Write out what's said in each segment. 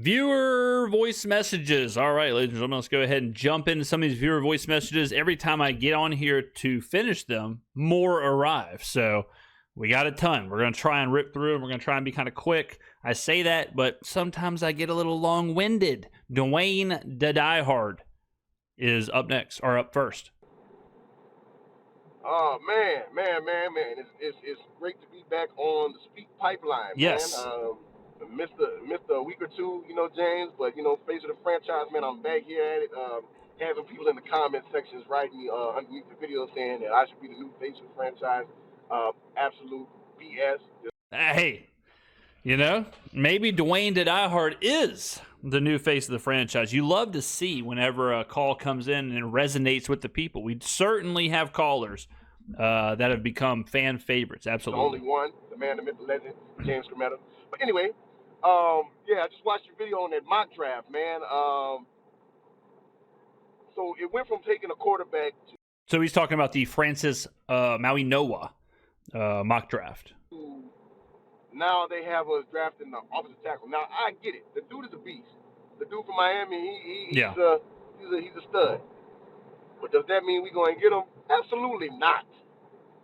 Viewer voice messages. All right, ladies and gentlemen, let's go ahead and jump into some of these viewer voice messages. Every time I get on here to finish them, more arrive. So we got a ton. We're going to try and rip through them. We're going to try and be kind of quick. I say that, but sometimes I get a little long-winded. Dwayne the Diehard is up next, or up first. Oh, man. It's great to be back on the Speak Pipeline, Yes. man. Missed a week or two, James, but, face of the franchise, man, I'm back here at it. Had some people in the comment sections writing underneath the video saying that I should be the new face of the franchise. Absolute BS. Hey, maybe Dwayne the Diehard is the new face of the franchise. You love to see whenever a call comes in and resonates with the people. We certainly have callers that have become fan favorites. Absolutely. The only one, the man, the myth, the legend, James Skrmetta. But anyway, I just watched your video on that mock draft, man. So it went from taking a quarterback to... So he's talking about the Francis Maui Noah mock draft. Now they have us drafting the offensive tackle. Now, I get it. The dude is a beast. The dude from Miami, he's a stud. But does that mean we're going to get him? Absolutely not.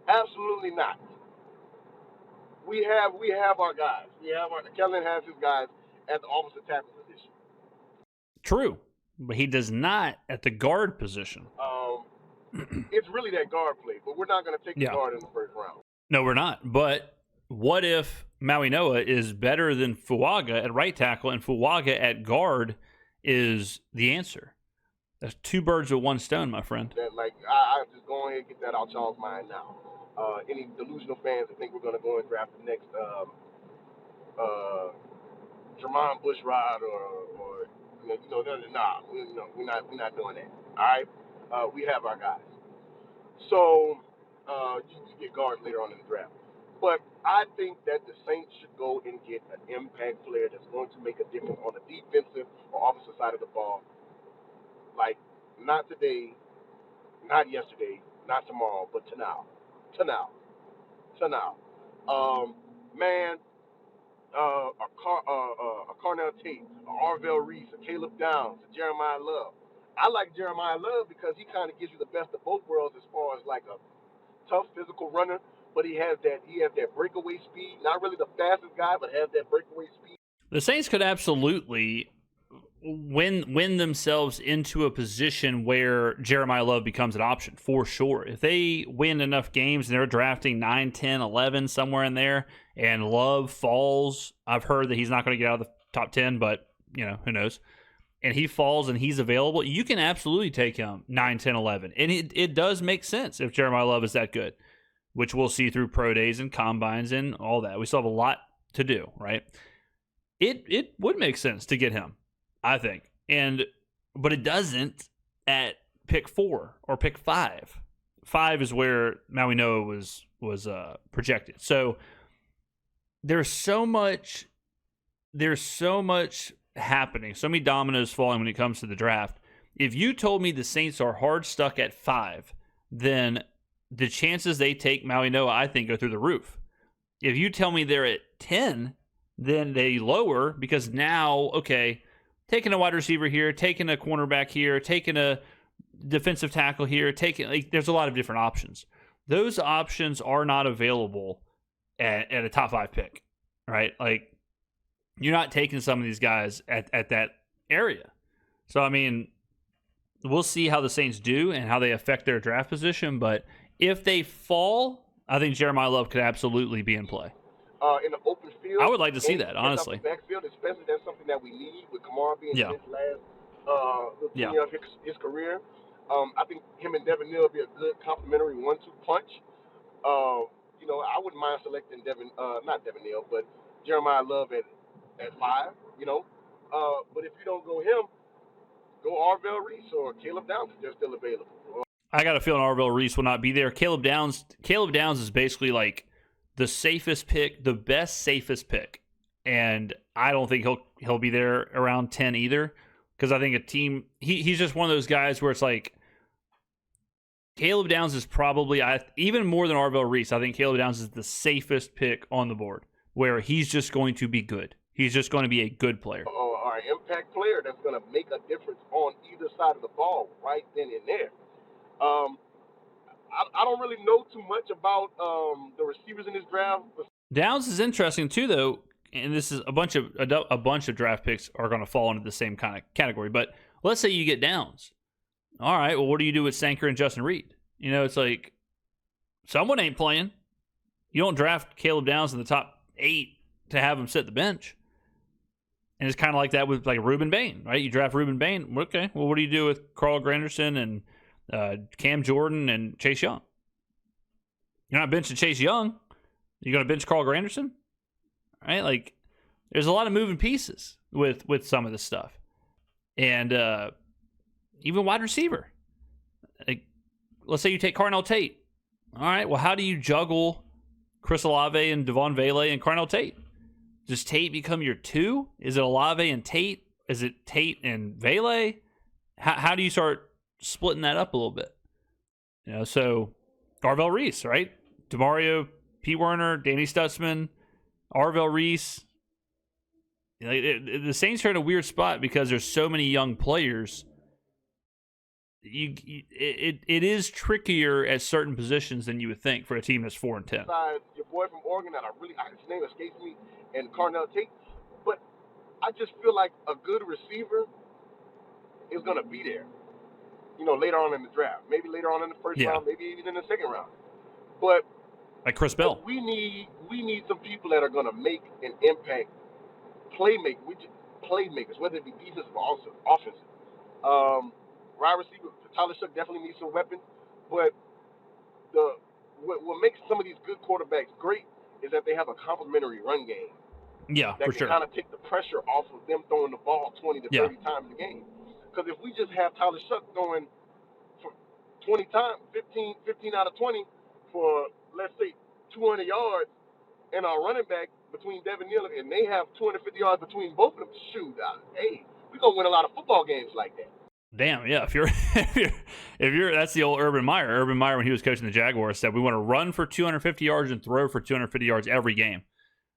Absolutely not. We have our guys. Kellen has his guys at the offensive tackle position. True, but he does not at the guard position. It's really that guard play, but we're not going to take the guard in the first round. No, we're not. But what if Maui Noah is better than Fuaga at right tackle and Fuaga at guard is the answer? That's two birds with one stone, my friend. I just go ahead and get that out y'all's mind now. Any delusional fans that think we're going to go and draft the next Jermon Bushrod or nah, we're not doing that. All right, we have our guys. So you get guards later on in the draft. But I think that the Saints should go and get an impact player that's going to make a difference on the defensive or offensive side of the ball. Like, not today, not yesterday, not tomorrow, but to now. A Carnell Tate, a Arvell Reese, a Caleb Downs, a Jeremiyah Love. I like Jeremiyah Love because he kind of gives you the best of both worlds as far as like a tough physical runner, but he has that breakaway speed. Not really the fastest guy, but has that breakaway speed. The Saints could absolutely win themselves into a position where Jeremiyah Love becomes an option, for sure. If they win enough games and they're drafting 9, 10, 11, somewhere in there, and Love falls, I've heard that he's not going to get out of the top 10, but, who knows? And he falls and he's available, you can absolutely take him 9, 10, 11. And it does make sense if Jeremiyah Love is that good, which we'll see through pro days and combines and all that. We still have a lot to do, right? It would make sense to get him, I think. But it doesn't at pick 4 or pick 5. 5 is where Maui Noah was projected. So there's so much happening, so many dominoes falling when it comes to the draft. If you told me the Saints are hard stuck at 5, then the chances they take Maui Noah, I think, go through the roof. If you tell me they're at 10, then they lower because now, okay, taking a wide receiver here, taking a cornerback here, taking a defensive tackle here, there's a lot of different options. Those options are not available at a top 5 pick, right? Like, you're not taking some of these guys at that area. So, I mean, we'll see how the Saints do and how they affect their draft position. But if they fall, I think Jeremiyah Love could absolutely be in play. In the open field, I would like to see that, honestly. Backfield, especially, that's something that we need with Kamara being his last year of his career. I think him and Devin Neal will be a good complementary 1-2 punch. I wouldn't mind selecting not Devin Neal, but Jeremiyah Love at 5. But if you don't go him, go Arvell Reese or Caleb Downs if they're still available. I got a feeling Arvell Reese will not be there. Caleb Downs is basically like the safest pick, the best safest pick. And I don't think he'll be there around 10 either. Because I think a team, he's just one of those guys where it's like, Caleb Downs is probably, even more than Arvell Reese, I think Caleb Downs is the safest pick on the board, where he's just going to be good. He's just going to be a good player. All right. an impact player that's going to make a difference on either side of the ball right then and there. I don't really know too much about the receivers in this draft. Downs is interesting too, though, and this is a bunch of draft picks are going to fall into the same kind of category. But let's say you get Downs. All right, well, what do you do with Sanker and Justin Reed? You know, it's like someone ain't playing. You don't draft Caleb Downs in the top 8 to have him sit the bench. And it's kind of like that with like Ruben Bain, right? You draft Ruben Bain. Okay, well, what do you do with Carl Granderson and Cam Jordan and Chase Young? You're not benching Chase Young. You're going to bench Carl Granderson? Right? Like, there's a lot of moving pieces with some of this stuff. And even wide receiver. Like, let's say you take Carnell Tate. All right, well, how do you juggle Chris Olave and Devon Vele and Carnell Tate? Does Tate become your 2? Is it Olave and Tate? Is it Tate and Vele? How do you start splitting that up a little bit? You know, so Arvell Reese, right? DeMario P. Werner, Danny Stutzman, Arvell Reese. The Saints are in a weird spot because there's so many young players. It is trickier at certain positions than you would think for a team that's 4-10. Besides your boy from Oregon, that his name escapes me, and Carnell Tate, but I just feel like a good receiver is going to be there. You know, later on in the draft, maybe later on in the first round, maybe even in the second round. But like Chris Bell, we need some people that are going to make an impact, playmakers, whether it be defensive or offensive. Wide receiver, Tyler Shuck definitely needs some weapons, but what makes some of these good quarterbacks great is that they have a complementary run game. Yeah, that for can sure. kind of take the pressure off of them throwing the ball 20 to 30 times a game. Because if we just have Tyler Shuck throwing for 20 times, 15 out of 20 for, let's say, 200 yards, and our running back between Devin Neal and they have 250 yards between both of them, shoot, hey, we're going to win a lot of football games like that. Damn, yeah. If you're that's the old Urban Meyer. Urban Meyer, when he was coaching the Jaguars, said we want to run for 250 yards and throw for 250 yards every game.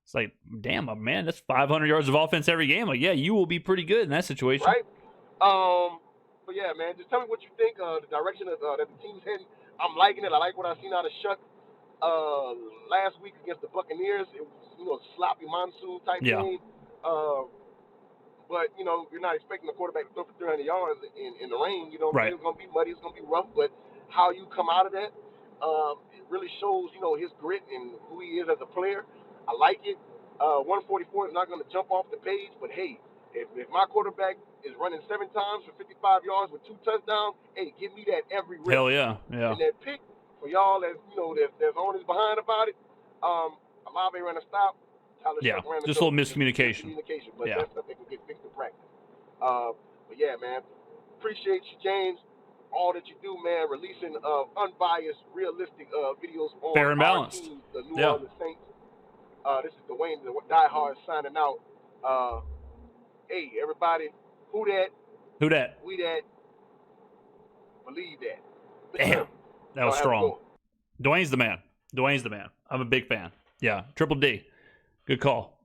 It's like, damn, man, that's 500 yards of offense every game. Like, yeah, you will be pretty good in that situation. Right. But yeah, man, just tell me what you think. The direction that the team's heading. I'm liking it. I like what I've seen out of Shuck last week against the Buccaneers. It was, sloppy monsoon type game. But, you're not expecting the quarterback to throw for 300 yards in the rain. Right. It's going to be muddy. It's going to be rough. But how you come out of that, it really shows, his grit and who he is as a player. I like it. 144 is not going to jump off the page. But, hey, if my quarterback is running 7 times for 55 yards with 2 touchdowns, hey, give me that every rip. Hell yeah. Yeah. And that pick, for y'all that's on his behind about it, Olave ran a stop. Tyler Shuck ran just a little miscommunication. But that stuff they can get fixed in practice. But yeah, man, appreciate you, James. All that you do, man, releasing unbiased, realistic videos on fair and our balanced. team, the New Orleans Saints. This is Dwayne, the diehard, signing out. Hey, everybody, who that? Who that? We that. Believe that. Damn, that was strong. Dwayne's the man. I'm a big fan. Yeah, Triple D. Good call.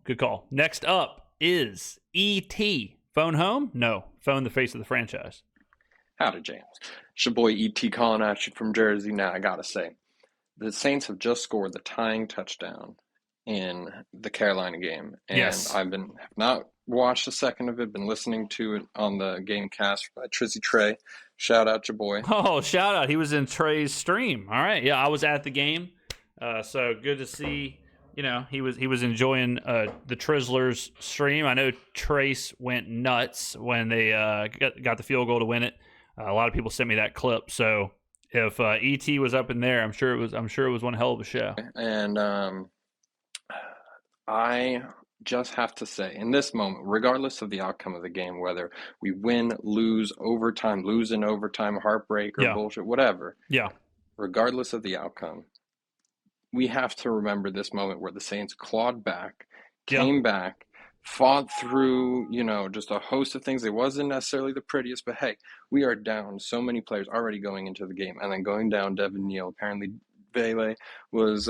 Next up is E.T. Phone home? No. Phone the face of the franchise. Howdy, James. It's your boy E.T. calling at you from Jersey. Now, I gotta say, the Saints have just scored the tying touchdown in the Carolina game. And yes. Have not watched a second of it, been listening to it on the game cast by Trizzy Trey. Shout out your boy. Oh, shout out. He was in Trey's stream. All right. Yeah, I was at the game. So good to see. He was enjoying the Trizzlers stream. I know Trace went nuts when they got the field goal to win it. A lot of people sent me that clip. So if ET was up in there, I'm sure it was one hell of a show. And I just have to say, in this moment, regardless of the outcome of the game, whether we win, lose in overtime, heartbreak or bullshit, whatever. Yeah. Regardless of the outcome, we have to remember this moment where the Saints clawed back, came back, fought through, just a host of things. It wasn't necessarily the prettiest, but hey, we are down so many players already going into the game, and then going down Devin Neal. Apparently, Vele was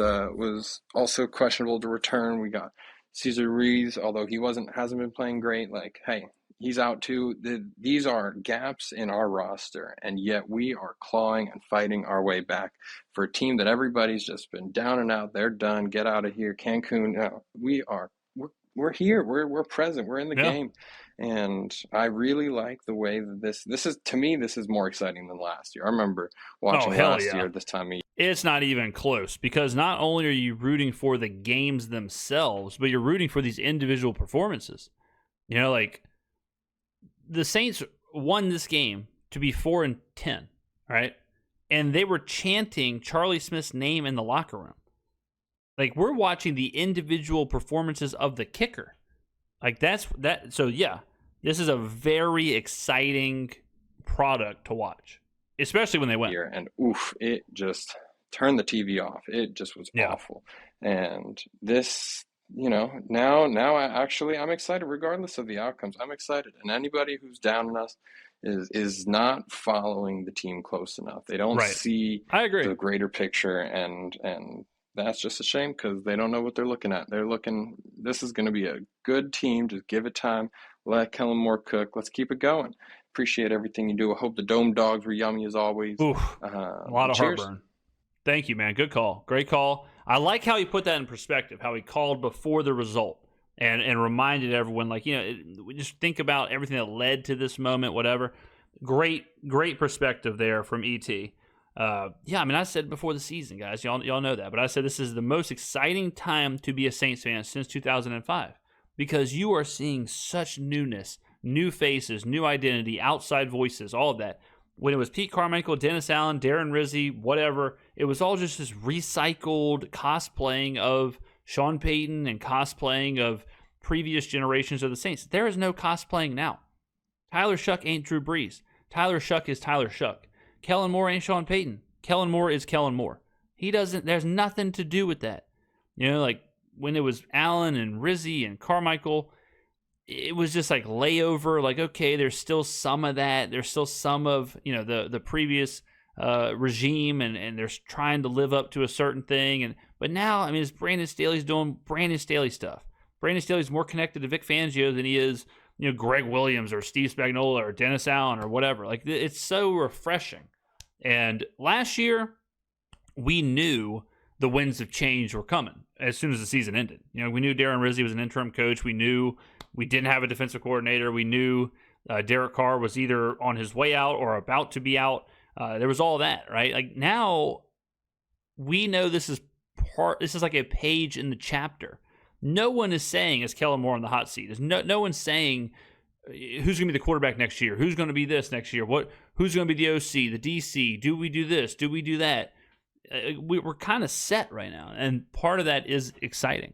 also questionable to return. We got Cesar Ruiz, although he hasn't been playing great. Like, hey, he's out too. These are gaps in our roster, and yet we are clawing and fighting our way back for a team that everybody's just been down and out. They're done. Get out of here, Cancun. No, we're here. We're present. We're in the game, and I really like the way that this is, to me, this is more exciting than last year. I remember watching last year this time of year. It's not even close, because not only are you rooting for the games themselves, but you're rooting for these individual performances. You know, like the Saints won this game to be 4-10, right? And they were chanting Charlie Smith's name in the locker room. Like, we're watching the individual performances of the kicker. Like, that's that. So yeah, this is a very exciting product to watch, especially when they win. And oof, it just turned the TV off. It just was awful. And this, now I'm excited regardless of the outcomes. I'm excited. And anybody who's down on us is not following the team close enough. They don't see the greater picture, and that's just a shame, because they don't know what they're looking at. This is going to be a good team. Just give it time. Let Kellen Moore cook. Let's keep it going. Appreciate everything you do. I hope the Dome Dogs were yummy as always. Oof, a lot of heartburn. Thank you, man. Good call. Great call. I like how he put that in perspective, how he called before the result and reminded everyone, like, we just think about everything that led to this moment, whatever. Great perspective there from ET. I said before the season, guys, y'all know that, but I said this is the most exciting time to be a Saints fan since 2005, because you are seeing such newness, new faces, new identity, outside voices, all of that. When it was Pete Carmichael, Dennis Allen, Darren Rizzi, whatever, it was all just this recycled cosplaying of Sean Payton and cosplaying of previous generations of the Saints. There is no cosplaying now. Tyler Shuck ain't Drew Brees. Tyler Shuck is Tyler Shuck. Kellen Moore ain't Sean Payton. Kellen Moore is Kellen Moore. There's nothing to do with that. Like when it was Allen and Rizzi and Carmichael, it was just like layover, like, okay, there's still some of that. There's still some of, the previous regime, and they're trying to live up to a certain thing. But now, it's Brandon Staley's doing Brandon Staley stuff. Brandon Staley's more connected to Vic Fangio than he is, Greg Williams or Steve Spagnuolo or Dennis Allen or whatever. Like, it's so refreshing. And last year, we knew the winds of change were coming as soon as the season ended. We knew Darren Rizzi was an interim coach. We knew we didn't have a defensive coordinator. We knew Derek Carr was either on his way out or about to be out. There was all that, right? Like, now we know this is like a page in the chapter. No one is saying, is Kellen Moore on the hot seat? No one's saying who's going to be the quarterback next year, who's going to be this next year, who's going to be the OC, the DC, do we do this, do we do that? We're kind of set right now, and part of that is exciting.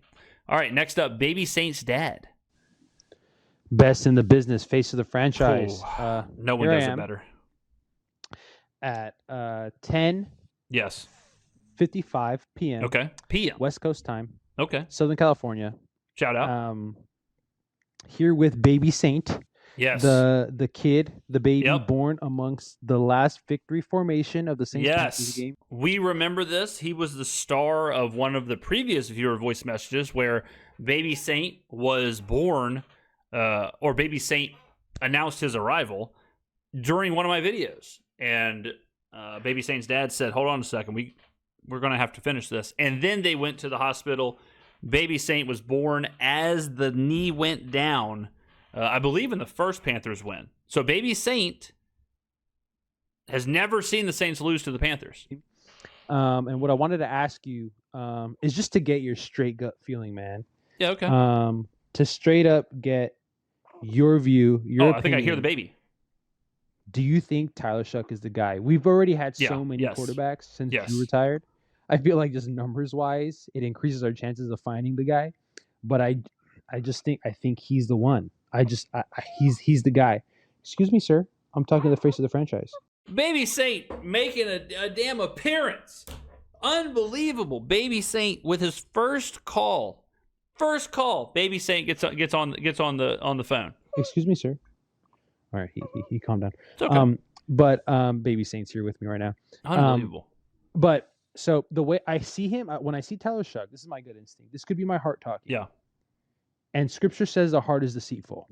All right, next up, Baby Saint's dad. Best in the business, face of the franchise. No one does it better. At 10. Yes. 55 p.m. Okay. PM. West Coast time. Okay. Southern California. Shout out. Here with Baby Saint. Yes. The kid, the baby born amongst the last victory formation of the Saints game. We remember this. He was the star of one of the previous viewer voice messages where Baby Saint was born, or Baby Saint announced his arrival during one of my videos. And Baby Saint's dad said, hold on a second, we're going to have to finish this. And then they went to the hospital. Baby Saint was born as the knee went down, I believe in the first Panthers win. So Baby Saint has never seen the Saints lose to the Panthers. And what I wanted to ask you is just to get your straight gut feeling, man. Yeah, okay. To straight up get your view, your opinion. I think I hear the baby. Do you think Tyler Shuck is the guy? We've already had so many quarterbacks since you retired. I feel like just numbers-wise, it increases our chances of finding the guy. But I think he's the one. He's the guy. Excuse me, sir. I'm talking to the face of the franchise. Baby Saint making a damn appearance. Unbelievable. Baby Saint with his first call. Baby Saint gets on the phone. Excuse me, sir. All right, he calmed down. It's okay. But Baby Saint's here with me right now. Unbelievable. But so the way I see him, when I see Tyler Shuck, this is my gut instinct. This could be my heart talking. Yeah. And Scripture says the heart is deceitful.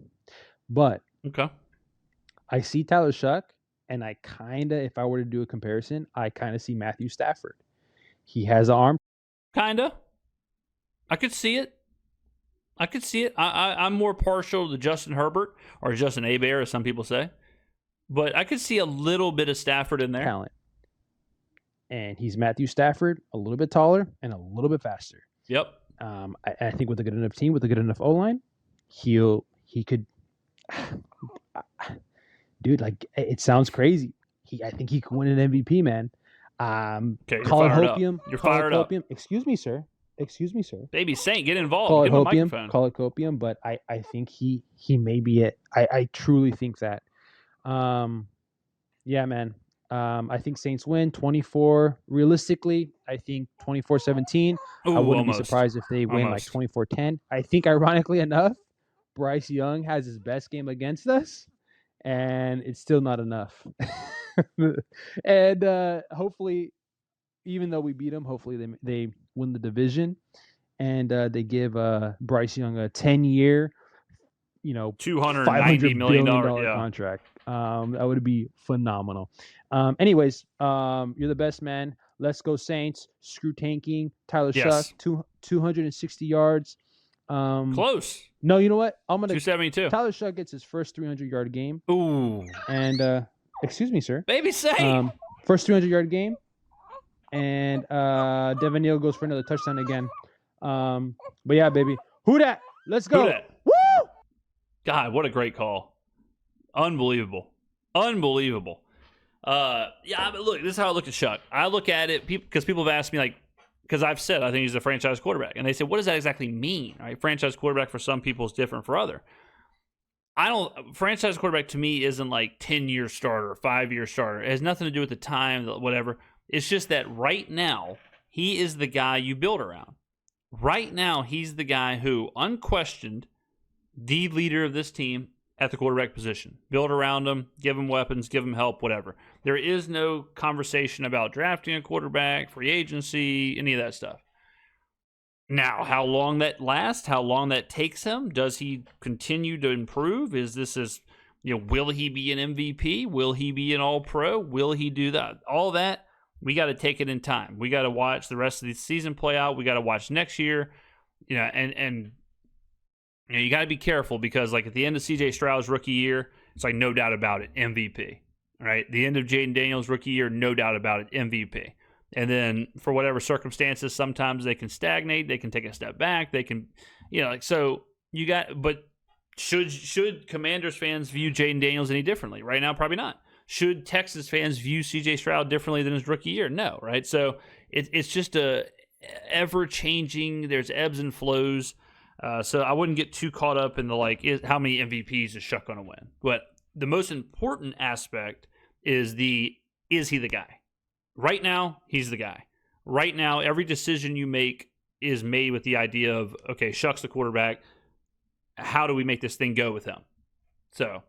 But Okay. I see Tyler Shuck, and I kind of, if I were to do a comparison, I kind of see Matthew Stafford. He has an arm. Kind of. I could see it. I'm more partial to Justin Herbert or Justin Hebert, as some people say. But I could see a little bit of Stafford in there. Talent. And he's Matthew Stafford, a little bit taller and a little bit faster. Yep. I think with a good enough team, with a good enough O-line, he could... Dude, like, it sounds crazy. I think he could win an MVP, man. Okay, call it hopium. You're fired up. Excuse me, sir. Baby Saint, get involved. Call Give it him hopium. a microphone. Call it copium, but I think he may be it. I truly think that. Yeah, man. I think Saints win 24. Realistically, I think 24-17. I wouldn't be surprised if they win like 24-10. I think, ironically enough, Bryce Young has his best game against us, and it's still not enough. And hopefully, even though we beat them, hopefully they win the division, and they give Bryce Young a 10-year, $290 million contract. That would be phenomenal. Anyways, you're the best, man. Let's go Saints. Screw tanking. Tyler Shuck, 260 yards. Close. No, you know what? I'm gonna 272. Tyler Shuck gets his first 300-yard game. Ooh. And excuse me, sir. Baby Saint. First 300-yard game. And Devin Neal goes for another touchdown again. But yeah, baby. Who dat? Let's go. Who dat? Woo! God, what a great call. Unbelievable. Yeah, but look, this is how I look at Shuck. I look at it because people have asked me, like, because I've said I think he's a franchise quarterback. And they say, what does that exactly mean? Right? Franchise quarterback for some people is different for other. Franchise quarterback to me isn't like 10-year starter, 5-year starter. It has nothing to do with the time, whatever. It's just that right now, he is the guy you build around. Right now, he's the guy who, unquestioned, the leader of this team at the quarterback position. Build around him, give him weapons, give him help, whatever. There is no conversation about drafting a quarterback, free agency, any of that stuff. Now, how long that lasts, how long that takes him, does he continue to improve? Will he be an MVP? Will he be an All-Pro? Will he do that? All that, we got to take it in time. We got to watch the rest of the season play out. We got to watch next year, and you got to be careful because, like, at the end of C.J. Stroud's rookie year, it's like no doubt about it, MVP. Right? The end of Jaden Daniels' rookie year, no doubt about it, MVP. And then for whatever circumstances, sometimes they can stagnate, they can take a step back, they can, so you got. But should Commanders fans view Jaden Daniels any differently? Right now, probably not. Should Texas fans view C.J. Stroud differently than his rookie year? No, right? So it's just a ever-changing, there's ebbs and flows. So I wouldn't get too caught up in the, how many MVPs is Shuck going to win? But the most important aspect is is he the guy? Right now, he's the guy. Right now, every decision you make is made with the idea of, okay, Shuck's the quarterback. How do we make this thing go with him? So,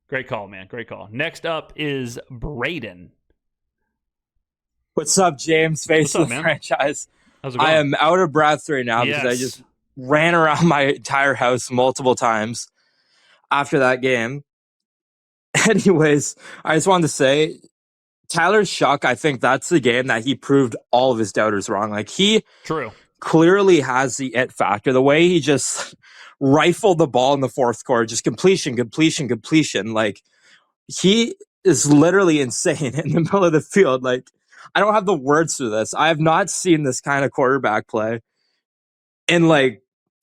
great call, man. Great call. Next up is Braden. What's up, James? Face of the franchise. How's it going? I am out of breath right now because I just ran around my entire house multiple times after that game. Anyways, I just wanted to say, Tyler Shuck, I think that's the game that he proved all of his doubters wrong. Like, he clearly has the it factor. The way he just rifled the ball in the fourth quarter, just completion. Like, he is literally insane in the middle of the field. Like, I don't have the words for this. I have not seen this kind of quarterback play in, like,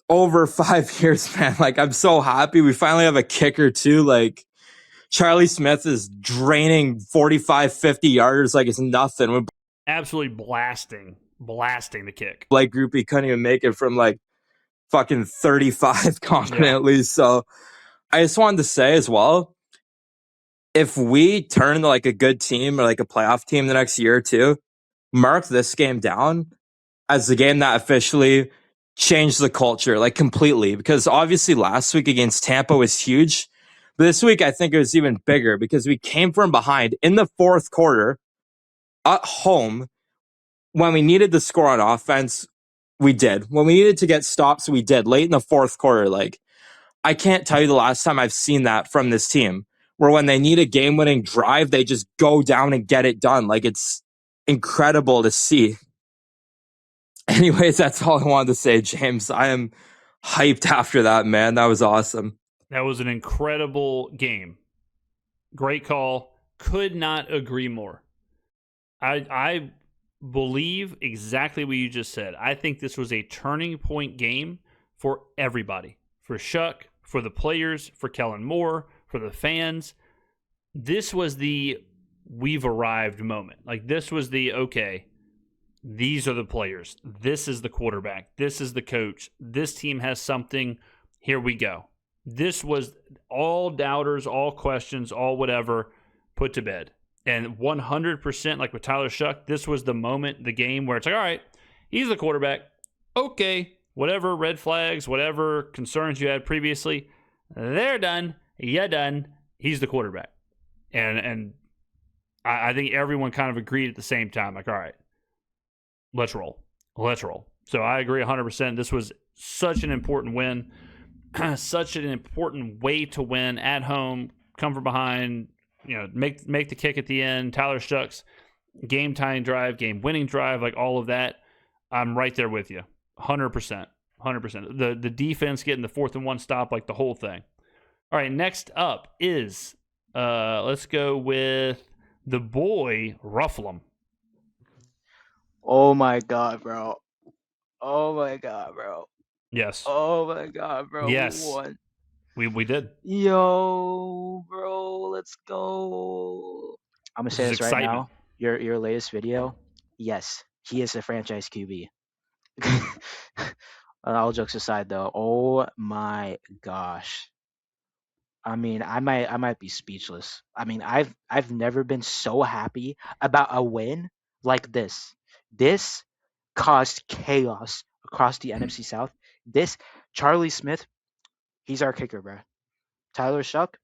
over 5 years, man. Like, I'm so happy. We finally have a kicker, too. Like, Charlie Smith is draining 45, 50 yarders like it's nothing. Absolutely blasting the kick. Blake Groupie couldn't even make it from like fucking 35 confidently. So I just wanted to say as well, if we turn into like a good team or like a playoff team the next year or two, mark this game down as the game that officially changed the culture, like completely. Because obviously last week against Tampa was huge. But this week, I think it was even bigger because we came from behind in the fourth quarter at home. When we needed to score on offense, we did. When we needed to get stops, we did. Late in the fourth quarter, like, I can't tell you the last time I've seen that from this team, where when they need a game-winning drive, they just go down and get it done. Like, it's incredible to see. Anyways, that's all I wanted to say, James. I am hyped after that, man. That was awesome. That was an incredible game. Great call. Could not agree more. I believe exactly what you just said. I think this was a turning point game for everybody. For Shuck, for the players, for Kellen Moore, for the fans. This was the we've arrived moment. Like, this was the, okay, these are the players. This is the quarterback. This is the coach. This team has something. Here we go. This was all doubters, all questions, all whatever put to bed. And 100%, like with Tyler Shuck, this was the moment, the game where it's like, all right, he's the quarterback. Okay, whatever red flags, whatever concerns you had previously, they're done. You're done. He's the quarterback. And I think everyone kind of agreed at the same time, like, all right, let's roll. Let's roll. So I agree 100%. This was such an important win, such an important way to win at home, come from behind, make the kick at the end. Tyler Shuck's game-tying drive, game-winning drive, like all of that. I'm right there with you, 100%. 100%. The defense getting the 4th and 1 stop, like the whole thing. All right, next up is, let's go with the boy, Rufflem. Oh my God, bro. Oh my God, bro. Yes. Oh my God, bro. Yes. We won. We did. Yo, bro, let's go. I'm gonna say this right now. Your latest video, yes, he is a franchise QB. All jokes aside, though, oh my gosh. I mean, I might be speechless. I mean, I've never been so happy about a win like this. This caused chaos across the NFC South. This Charlie Smith, he's our kicker, bro. Tyler Shuck,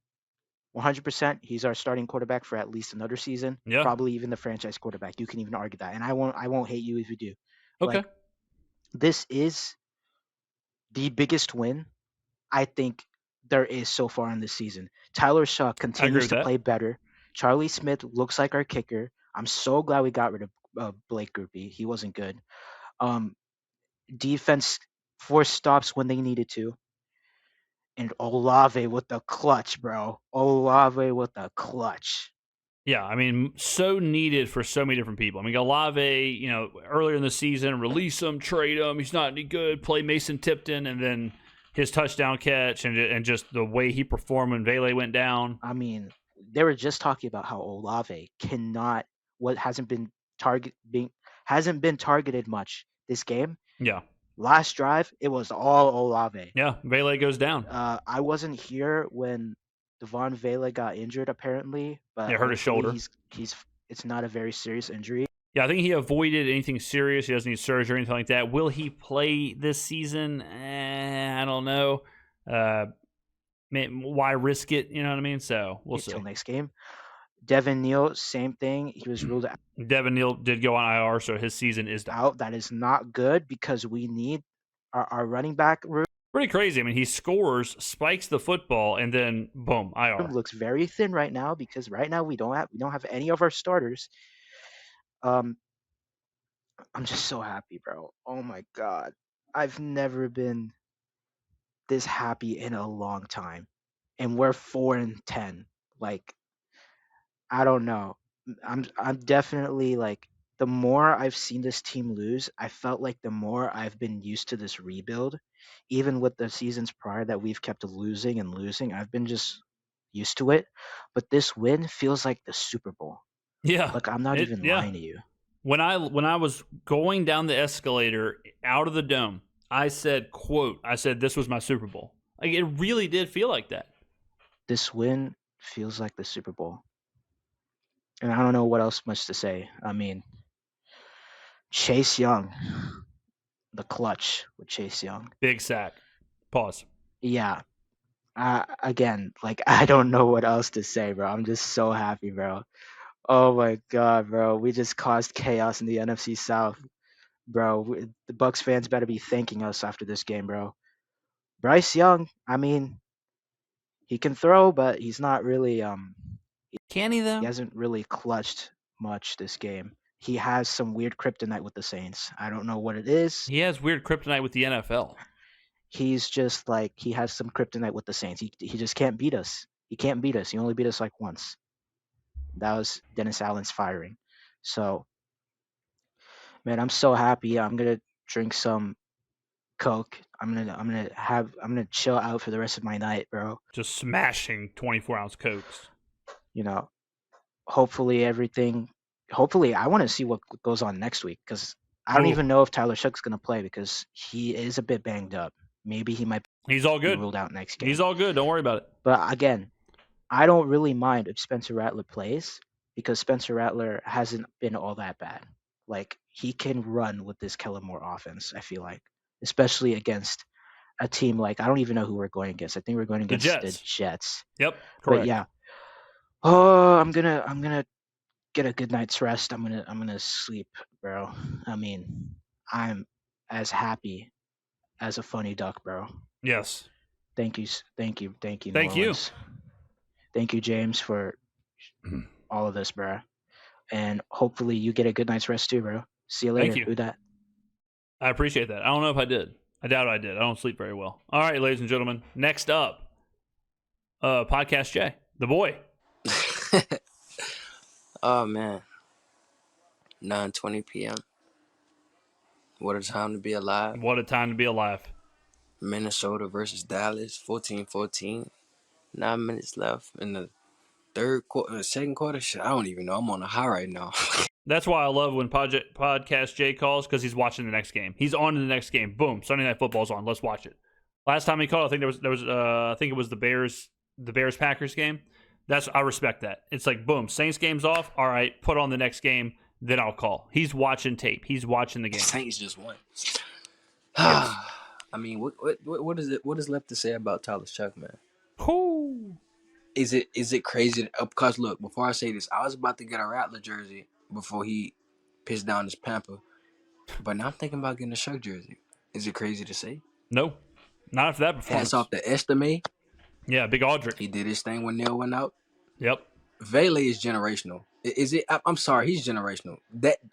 100%, he's our starting quarterback for at least another season. Yeah. Probably even the franchise quarterback. You can even argue that, and I won't hate you if you do. Okay. Like, this is the biggest win I think there is so far in this season. Tyler Shuck continues to play better. Charlie Smith looks like our kicker. I'm so glad we got rid of Blake Groupie. He wasn't good. Defense forced stops when they needed to. And Olave with the clutch, bro. Olave with the clutch. Yeah, I mean, so needed for so many different people. I mean, Olave, earlier in the season, release him, trade him. He's not any good. Play Mason Tipton, and then his touchdown catch and just the way he performed when Vele went down. I mean, they were just talking about how Olave hasn't been targeted much this game. Yeah. Last drive, it was all Olave. Yeah, Vele goes down. I wasn't here when Devon Vele got injured, apparently, but hurt his shoulder. It's not a very serious injury. Yeah, I think he avoided anything serious. He doesn't need surgery or anything like that. Will he play this season? I don't know. Why risk it? You know what I mean? So we'll see. Until next game. Devin Neal, same thing. He was ruled out. Devin Neal did go on IR, so his season is out. That is not good because we need our running back room. Pretty crazy. I mean, he scores, spikes the football, and then boom, IR. Looks very thin right now because right now we don't have any of our starters. I'm just so happy, bro. Oh my God. I've never been this happy in a long time. And we're 4-10. Like, I don't know. I'm definitely like, the more I've seen this team lose, I felt like the more I've been used to this rebuild. Even with the seasons prior that we've kept losing and losing, I've been just used to it. But this win feels like the Super Bowl. Yeah. Like, I'm not even lying to you. When I was going down the escalator out of the dome, I said, this was my Super Bowl. Like, it really did feel like that. This win feels like the Super Bowl. And I don't know what else much to say. I mean, Chase Young, the clutch with Chase Young. Big sack. Pause. Yeah. Again, like, I don't know what else to say, bro. I'm just so happy, bro. Oh my God, bro. We just caused chaos in the NFC South. Bro, the Bucs fans better be thanking us after this game, bro. Bryce Young, I mean, He can throw, but he's not really Can he though? He hasn't really clutched much this game. He has some weird kryptonite with the Saints. I don't know what it is. He has weird kryptonite with the NFL. He's just like he has some kryptonite with the Saints. He just can't beat us. He can't beat us. He only beat us like once. That was Dennis Allen's firing. So, man, I'm so happy. I'm gonna drink some Coke. I'm gonna chill out for the rest of my night, bro. Just smashing 24-ounce Cokes. You know, hopefully I want to see what goes on next week, because I don't even know if Tyler Shuck's gonna play, because he is a bit banged up. Maybe he might. He's all good. Be ruled out next game. He's all good. Don't worry about it. But again, I don't really mind if Spencer Rattler plays, because Spencer Rattler hasn't been all that bad. Like, he can run with this Kellen Moore offense, I feel like, especially against a team like, I don't even know who we're going against. I think we're going against the Jets. Yep, correct. But yeah. Oh, I'm gonna get a good night's rest. I'm gonna sleep, bro. I mean, I'm as happy as a funny duck, bro. Yes. Thank you. Thank you, James, for all of this, bro. And hopefully you get a good night's rest too, bro. See you later. Thank you. Do that. I appreciate that. I don't know if I did. I doubt I did. I don't sleep very well. All right, ladies and gentlemen. Next up, Podcast Jay, the boy. Oh, man. 9:20 p.m. What a time to be alive. What a time to be alive. Minnesota versus Dallas, 14-14. 9 minutes left in the second quarter. Shit, I don't even know. I'm on a high right now. That's why I love when Podcast Jay calls, because he's watching the next game. He's on to the next game. Boom. Sunday Night Football's on. Let's watch it. Last time he called, I think I think it was the Bears Packers game. I respect that. It's like, boom, Saints game's off. All right, put on the next game, then I'll call. He's watching tape. He's watching the game. Saints just won. Yes. I mean, what is left to say about Tyler Shuck, man? Ooh. Is it crazy? Because look, before I say this, I was about to get a Rattler jersey before he pissed down his pamper, but now I'm thinking about getting a Shuck jersey. Is it crazy to say? No, not after that performance. Hats off to Estime. Yeah, Big Audric. He did his thing when Neil went out. Yep. Vele is generational. Is it? I'm sorry, he's generational.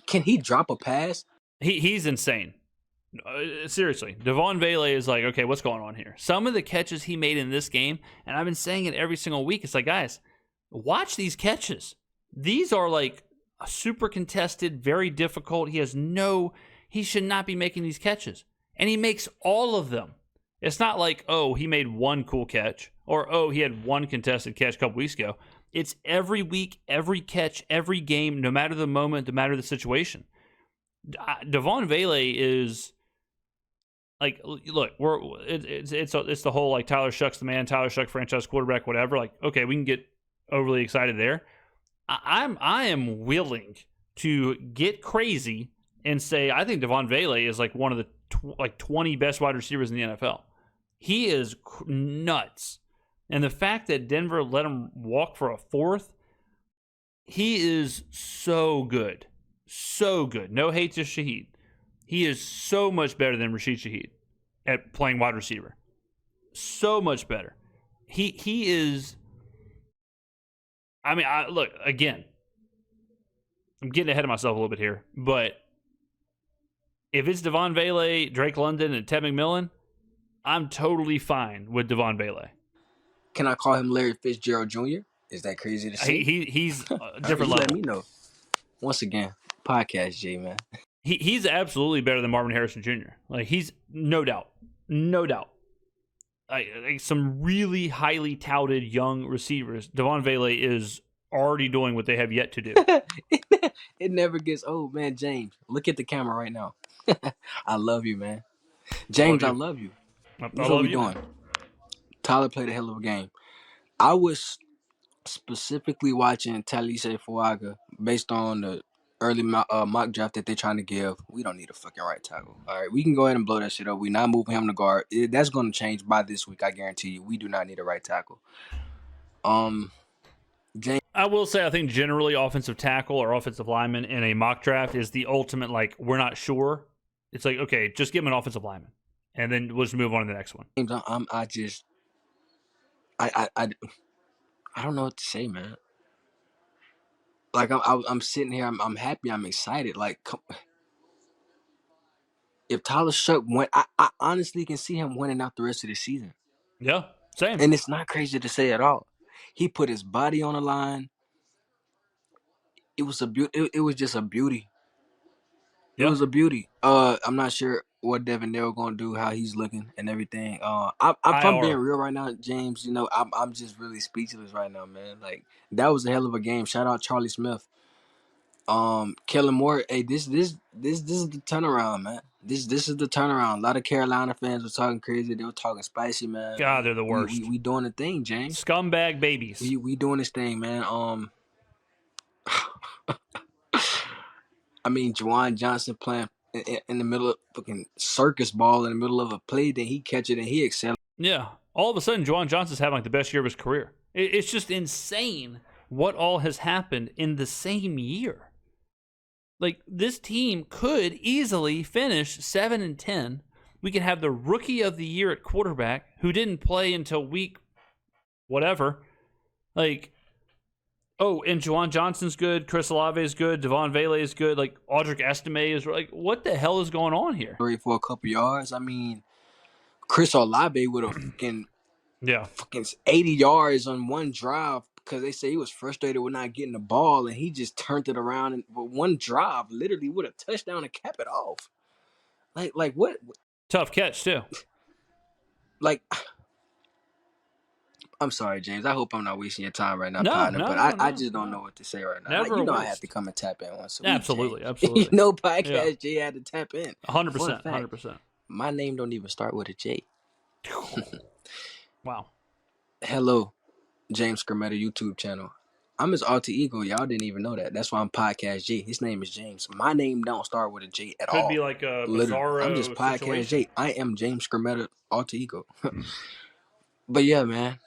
Can he drop a pass? He's insane. Seriously, Devon Vele is like, okay, what's going on here? Some of the catches he made in this game, and I've been saying it every single week, it's like, guys, watch these catches. These are like super contested, very difficult. He should not be making these catches. And he makes all of them. It's not like, oh, he made one cool catch, or, oh, he had one contested catch a couple weeks ago. It's every week, every catch, every game, no matter the moment, no matter the situation. Devon Vele is like, look, it's the whole like Tyler Shuck's the man, Tyler Shuck franchise quarterback, whatever. Like, okay, we can get overly excited there. I am willing to get crazy and say I think Devon Vele is like one of the 20 best wide receivers in the NFL. He is nuts. And the fact that Denver let him walk for a fourth, he is so good. So good. No hate to Shaheed. He is so much better than Rashid Shaheed at playing wide receiver. So much better. He is... I mean, look, again, I'm getting ahead of myself a little bit here, but if it's Devon Vele, Drake London, and Ted McMillan, I'm totally fine with Devon Vele. Can I call him Larry Fitzgerald Jr.? Is that crazy to say? He's a different level. Let me know. Once again, Podcast J, man. He's absolutely better than Marvin Harrison Jr. Like, he's no doubt. Like some really highly touted young receivers. Devon Vele is already doing what they have yet to do. It never gets old, man. James, look at the camera right now. I love you, man. James, I love you. That's what we're doing. Tyler played a hell of a game. I was specifically watching Talise Fuaga based on the early mock draft that they're trying to give. We don't need a fucking right tackle. All right, we can go ahead and blow that shit up. We're not moving him to guard. That's going to change by this week. I guarantee you. We do not need a right tackle. James, I will say, I think generally offensive tackle or offensive lineman in a mock draft is the ultimate, like, we're not sure. It's like, okay, just give him an offensive lineman, and then we'll just move on to the next one. I don't know what to say, man. Like I'm sitting here, I'm happy, I'm excited. Like, if Tyler Shuck went, I honestly can see him winning out the rest of the season. Yeah, same. And it's not crazy to say at all. He put his body on the line. It was a beauty. It was just a beauty. It was a beauty. I'm not sure what Devin Nero gonna do, how he's looking, and everything. If I'm being real right now, James, I'm just really speechless right now, man. Like, that was a hell of a game. Shout out Charlie Smith. Kellen Moore. Hey, this is the turnaround, man. This is the turnaround. A lot of Carolina fans were talking crazy. They were talking spicy, man. God, they're the worst. We doing the thing, James. Scumbag babies. We doing this thing, man. I mean, Juwan Johnson playing in the middle of fucking circus ball in the middle of a play, then he catch it and he excels. Yeah. All of a sudden, Juwan Johnson's having like the best year of his career. It's just insane what all has happened in the same year. Like, this team could easily finish 7-10. We could have the rookie of the year at quarterback who didn't play until week whatever. Like, oh, and Juwan Johnson's good, Chris Olave is good, Devon Vele is good, like Audric Estime is like, what the hell is going on here? For a couple yards. I mean, Chris Olave would have fucking 80 yards on one drive because they say he was frustrated with not getting the ball, and he just turned it around and with one drive, literally with a touchdown to cap it off. Like what? Tough catch too. Like, I'm sorry, James. I hope I'm not wasting your time right now, partner. But I just don't know what to say right now. I have to come and tap in once a week. Absolutely. Podcast J had to tap in. 100%. My name don't even start with a J. Wow. Hello, James Skrmetta YouTube channel. I'm his alter ego. Y'all didn't even know that. That's why I'm Podcast J. His name is James. My name don't start with a J at all. Could be like a bizarro I'm just Podcast situation. J. I am James Skrmetta alter ego. But yeah, man.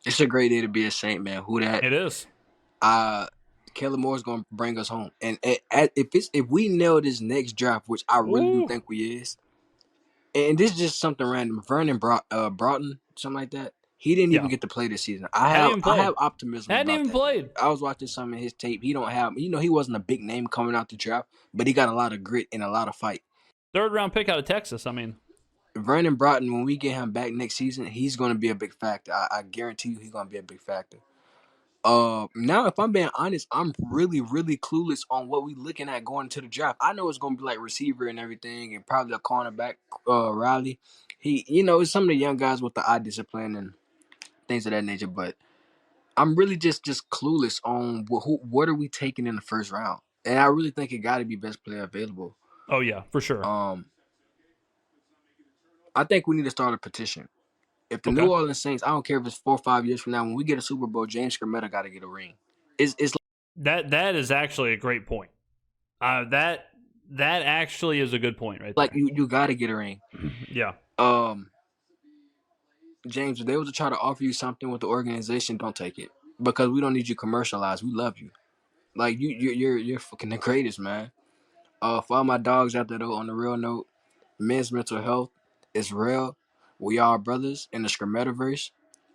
It's a great day to be a Saint, man. Who that? It is. Kellen Moore's gonna bring us home, and if we nail this next draft, which I really do think we is, and this is just something random. Vernon Broughton, something like that. He didn't even get to play this season. I have optimism. Hadn't even played. I was watching some of his tape. He don't have, he wasn't a big name coming out the draft, but he got a lot of grit and a lot of fight. 3rd round pick out of Texas. I mean, Vernon Broughton, when we get him back next season, he's going to be a big factor. I guarantee you he's going to be a big factor. Now, if I'm being honest, I'm really, really clueless on what we looking at going into the draft. I know it's going to be like receiver and everything and probably a cornerback, Riley. It's some of the young guys with the eye discipline and things of that nature, but I'm really just clueless on what are we taking in the first round. And I really think it got to be best player available. Oh, yeah, for sure. I think we need to start a petition. If the New Orleans Saints, I don't care if it's 4 or 5 years from now, when we get a Super Bowl, James Skrmetta got to get a ring. It's that is actually a great point. That actually is a good point, right? Like, you got to get a ring. Yeah. James, if they were to try to offer you something with the organization, don't take it, because we don't need you commercialized. We love you. Like, you're fucking the greatest, man. For all my dogs out there, though, on the real note, men's mental health is real. We are brothers in the Skrmetta-verse.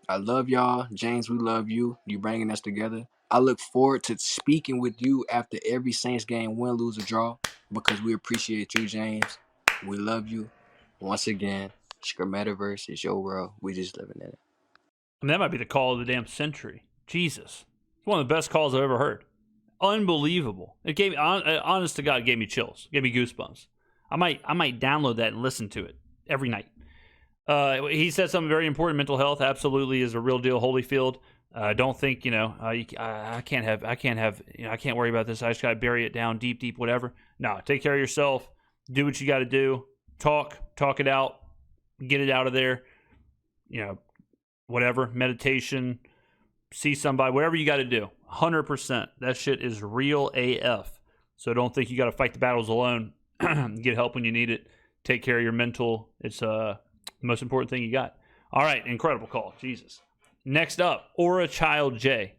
I love y'all. James, we love you. You bringing us together. I look forward to speaking with you after every Saints game, win, lose, or draw, because we appreciate you, James. We love you. Once again, Skrmetta-verse is your world. We just living in it. I mean, that might be the call of the damn century. Jesus. It's one of the best calls I've ever heard. Unbelievable. It gave me, honest to God, it gave me chills. It gave me goosebumps. I might download that and listen to it every night. He said something very important. Mental health absolutely is a real deal. Holyfield. Don't think, I can't worry about this. I just got to bury it down deep, whatever. No, take care of yourself. Do what you got to do. Talk it out. Get it out of there. Whatever. Meditation. See somebody. Whatever you got to do. 100%. That shit is real AF. So don't think you got to fight the battles alone. Get help when you need it. Take care of your mental. It's the most important thing you got. All right, incredible call. Jesus. Next up, Aura Child J.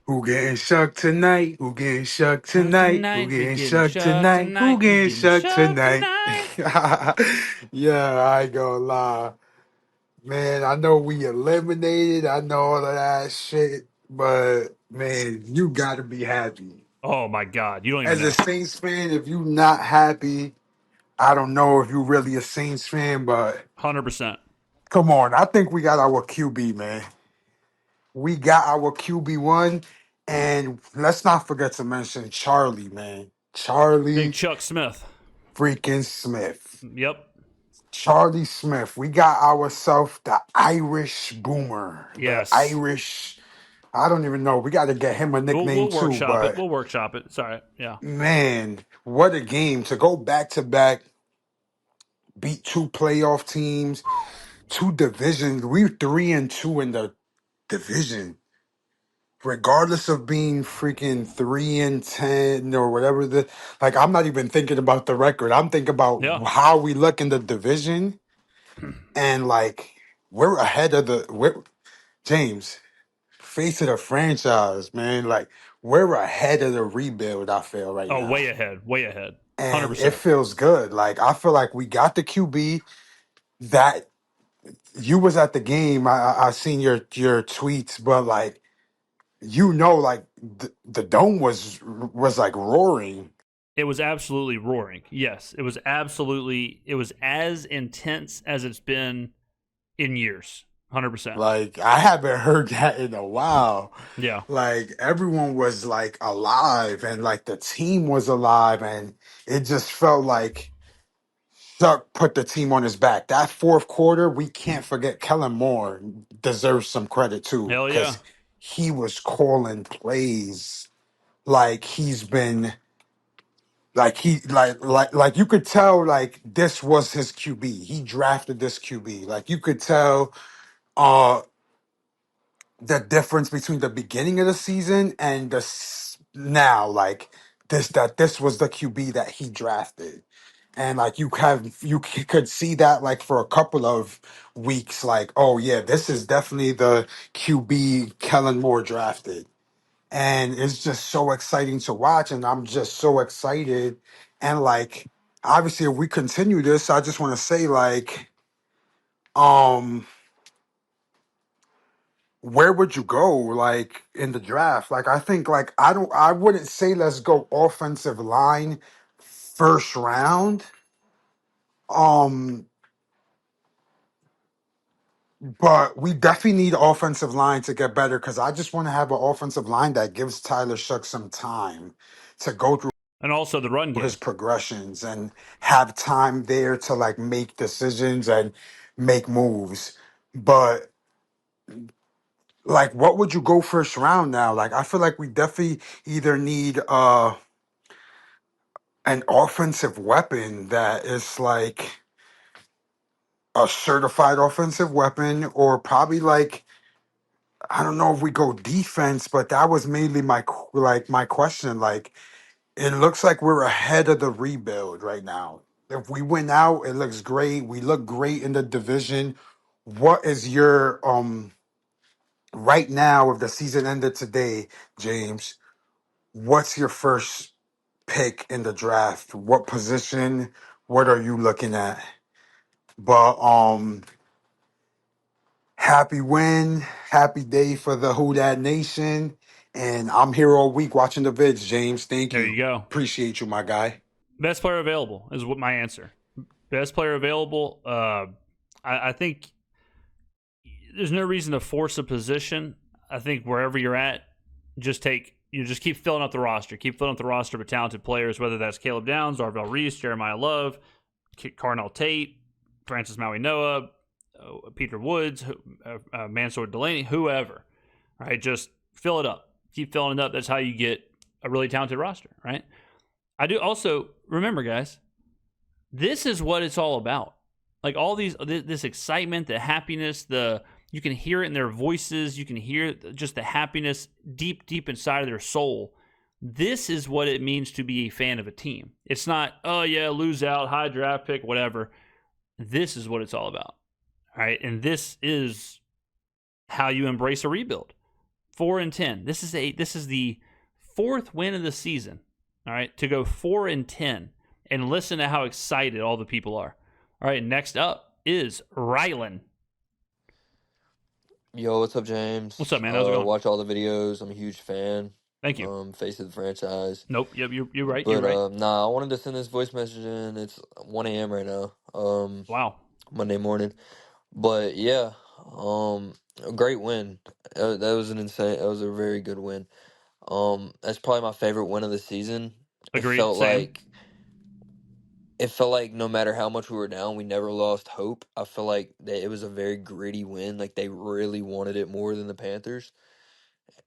Who getting shucked tonight? Who getting shucked tonight? Who getting shucked tonight? Who getting shucked tonight? Yeah, I ain't gonna lie. Man, I know we eliminated. I know all of that shit, but man, you got to be happy. Oh my God, you don't even As a know. Saints fan, if you not happy, I don't know if you really a Saints fan, but 100%. come on, I think we got our QB, man. We got our QB1, and let's not forget to mention Charlie, man. Big Charlie Chuck Smith. freaking Smith. Yep. Charlie Smith. We got ourselves the Irish Boomer. The Yes. Irish. I don't even know. We got to get him a nickname We'll too. workshop it. But We'll workshop it. It's all right. Yeah. man, what a game to go back to back, beat two playoff teams, two divisions. We 3-2 in the division. Regardless of being freaking 3-10 or whatever like I'm not even thinking about the record. I'm thinking about Yeah. how we look in the division, and like we're ahead of James, face of the franchise, man. Like we're ahead of the rebuild, I feel right Oh, now. way ahead. Way ahead. And it 100%. feels good. Like I feel like we got the QB that you was at the game. I seen your tweets, but like like the dome was like roaring. It was absolutely roaring. Yes. It was as intense as it's been in years. 100%. Like I haven't heard that in a while. Yeah. Like everyone was like alive, and like the team was alive, and it just felt like Shuck put the team on his back. That fourth quarter, we can't forget Kellen Moore deserves some credit too, Hell yeah. because he was calling plays like he's been like he like you could tell like this was his QB. He drafted this QB. Like you could tell uh the difference between the beginning of the season and now, like this was the QB that he drafted. And like could see that like for a couple of weeks, like, oh yeah, this is definitely the QB Kellen Moore drafted. And it's just so exciting to watch, and I'm just so excited. And like obviously if we continue this, I just want to say like um where would you go like in the draft? Like I think like I wouldn't say let's go offensive line first round. Um but we definitely need offensive line to get better, because I just want to have an offensive line that gives Tyler Shuck some time to go through And also the run game. his progressions and have time there to like make decisions and make moves. But like what would you go first round now? Like I feel like we definitely either need an offensive weapon that is like a certified offensive weapon, or probably like I don't know if we go defense, but that was mainly my question. Like it looks like we're ahead of the rebuild right now. If we win out, it looks great. We look great in the division. What is your right now, if the season ended today, James, what's your first pick in the draft? What position? What are you looking at? But happy win, happy day for the Who Dat Nation. And I'm here all week watching the vids, James. Thank There you. you go. Appreciate you, my guy. Best player available is what my answer. Best player available. I think there's no reason to force a position. I think wherever you're at, just keep filling up the roster. Keep filling up the roster with talented players, whether that's Caleb Downs, Darvell Reese, Jeremiyah Love, Carnell Tate, Francis Maui Noah, Peter Woods, Mansour Delaney, whoever. All right, just fill it up. Keep filling it up. That's how you get a really talented roster, right? I do also remember, guys, this is what it's all about. Like all this excitement, the happiness, you can hear it in their voices. You can hear just the happiness deep, deep inside of their soul. This is what it means to be a fan of a team. It's not, oh yeah, lose out, high draft pick, whatever. This is what it's all about. All right. And this is how you embrace a rebuild. 4-10. This is the fourth win of the season. All right. To go 4-10 and listen to how excited all the people are. All right. Next up is Rylan. Yo, what's up, James? What's up, man? How's it going? Watch all the videos. I'm a huge fan. Thank you. Face of the franchise. Nope. Yep. You're right. But You're right. nah, I wanted to send this voice message in. It's 1 a.m. right now. Wow. Monday morning. But yeah, a great win. That was a very good win. That's probably my favorite win of the season. Agreed. It felt like no matter how much we were down, we never lost hope. I feel like that it was a very gritty win. Like they really wanted it more than the Panthers.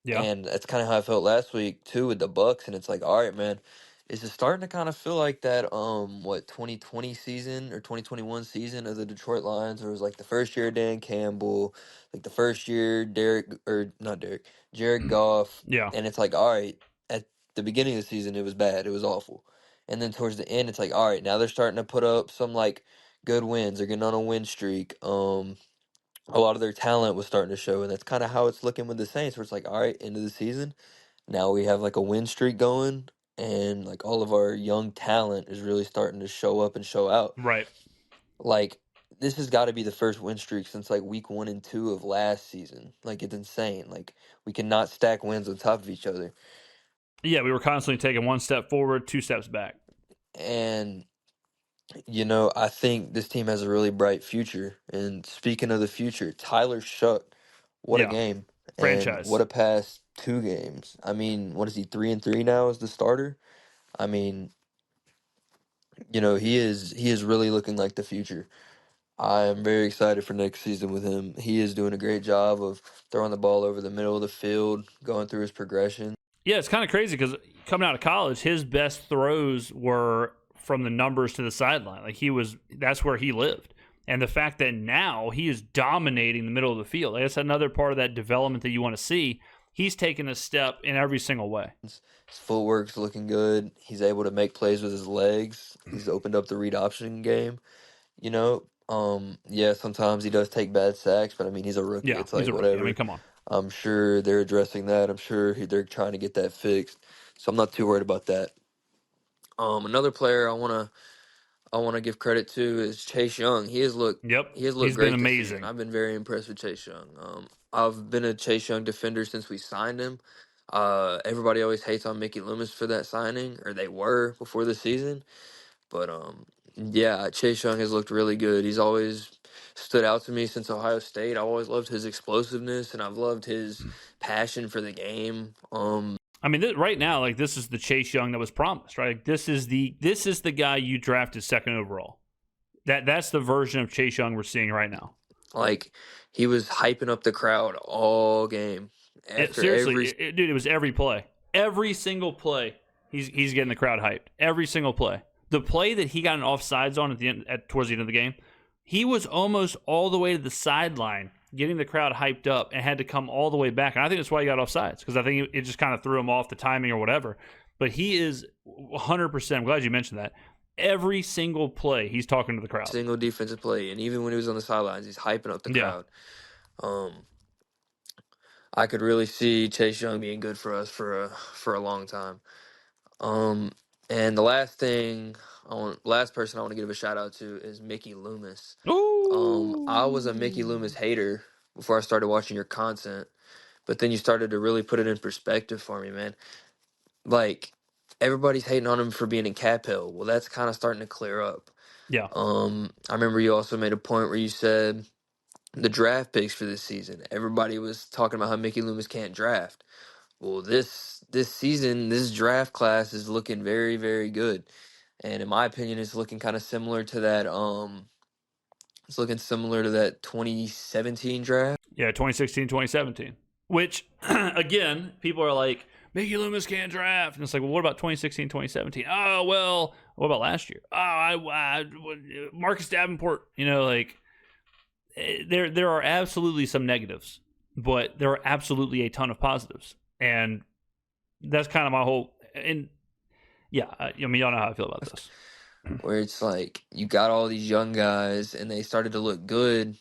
Yeah. And that's kind of how I felt last week too with the Bucks. And it's like, all right, man, is it starting to kind of feel like that 2020 season or 2021 season of the Detroit Lions, or it was like the first year of Dan Campbell, like the first year Jared Goff. Yeah. And it's like, all right, at the beginning of the season it was bad, it was awful. And then towards the end it's like, all right, now they're starting to put up some like good wins. They're getting on a win streak. A lot of their talent was starting to show, and that's kind of how it's looking with the Saints, where it's like, all right, end of the season, now we have like a win streak going, and like all of our young talent is really starting to show up and show out. Right. Like this has got to be the first win streak since like week 1 and 2 of last season. Like it's insane. Like we cannot stack wins on top of each other. Yeah, we were constantly taking one step forward, 2 steps back. And I think this team has a really bright future. And speaking of the future, Tyler Shuck, what a game. Franchise. And what a past 2 games. I mean, what is he, 3-3 now as the starter? I mean, he is really looking like the future. I am very excited for next season with him. He is doing a great job of throwing the ball over the middle of the field, going through his progression. Yeah, it's kind of crazy because coming out of college, his best throws were from the numbers to the sideline. Like that's where he lived. And the fact that now he is dominating the middle of the field, that's another part of that development that you want to see. He's taken a step in every single way. His footwork's looking good. He's able to make plays with his legs. He's opened up the read option game. Sometimes he does take bad sacks, but I mean, he's a rookie. Yeah, it's like, he's a whatever. rookie. I mean, come on. I'm sure they're addressing that. I'm sure they're trying to get that fixed. So I'm not too worried about that. Another player I want to give credit to is Chase Young. He has looked great. He's been amazing. I've been very impressed with Chase Young. I've been a Chase Young defender since we signed him. Everybody always hates on Mickey Loomis for that signing, or they were before the season. But Chase Young has looked really good. He's always stood out to me since Ohio State. I've always loved his explosiveness, and I've loved his passion for the game. I mean, right now, like this is the Chase Young that was promised, right? Like, this is the guy you drafted second overall. That's the version of Chase Young we're seeing right now. Like he was hyping up the crowd all game. Dude, it was every play, every single play. He's getting the crowd hyped. Every single play. The play that he got an offsides on towards the end of the game, he was almost all the way to the sideline, getting the crowd hyped up, and had to come all the way back. And I think that's why he got offsides, because I think it just kind of threw him off the timing or whatever. But he is 100%. I'm glad you mentioned that. Every single play, he's talking to the crowd. Single defensive play, and even when he was on the sidelines, he's hyping up the crowd. I could really see Chase Young being good for us for a long time. And the last person I want to give a shout out to is Mickey Loomis. Ooh. I was a Mickey Loomis hater before I started watching your content, but then you started to really put it in perspective for me, man. Like everybody's hating on him for being in Cap Hill. Well, that's kind of starting to clear up. Yeah. I remember you also made a point where you said the draft picks for this season. Everybody was talking about how Mickey Loomis can't draft. Well, this season, this draft class is looking very, very good. And in my opinion, it's looking kind of similar to that 2017 draft. Yeah, 2016, 2017. Which, again, people are like, Mickey Loomis can't draft. And it's like, well, what about 2016, 2017? Oh, well, what about last year? Marcus Davenport. There are absolutely some negatives, but there are absolutely a ton of positives. And that's kind of my whole... And yeah, y'all know how I feel about this. Where it's like, you got all these young guys, and they started to look good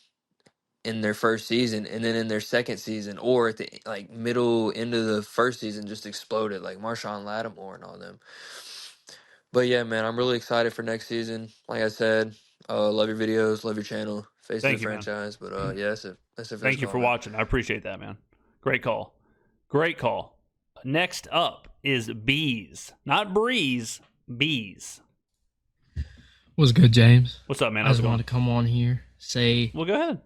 in their first season, and then in their second season, or at the middle end of the first season, just exploded, like Marshawn Lattimore and all them. But yeah, man, I'm really excited for next season. Like I said, love your videos, love your channel. face of the franchise. Man. But yeah, that's it. Thank you for watching. I appreciate that, man. Great call. Great call. Next up is Bees. Not Breeze, Bees. What's good, James? What's up, man? I just wanted to come on here, say well, go ahead.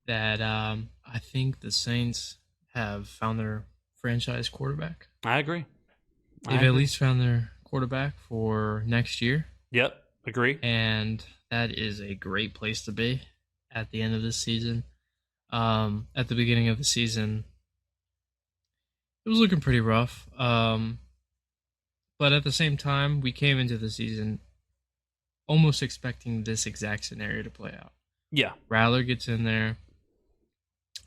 That I think the Saints have found their franchise quarterback. I agree. They've at least found their quarterback for next year. Yep, agree. And that is a great place to be at the end of this season. At the beginning of the season, it was looking pretty rough. But at the same time, we came into the season almost expecting this exact scenario to play out. Yeah. Rattler gets in there.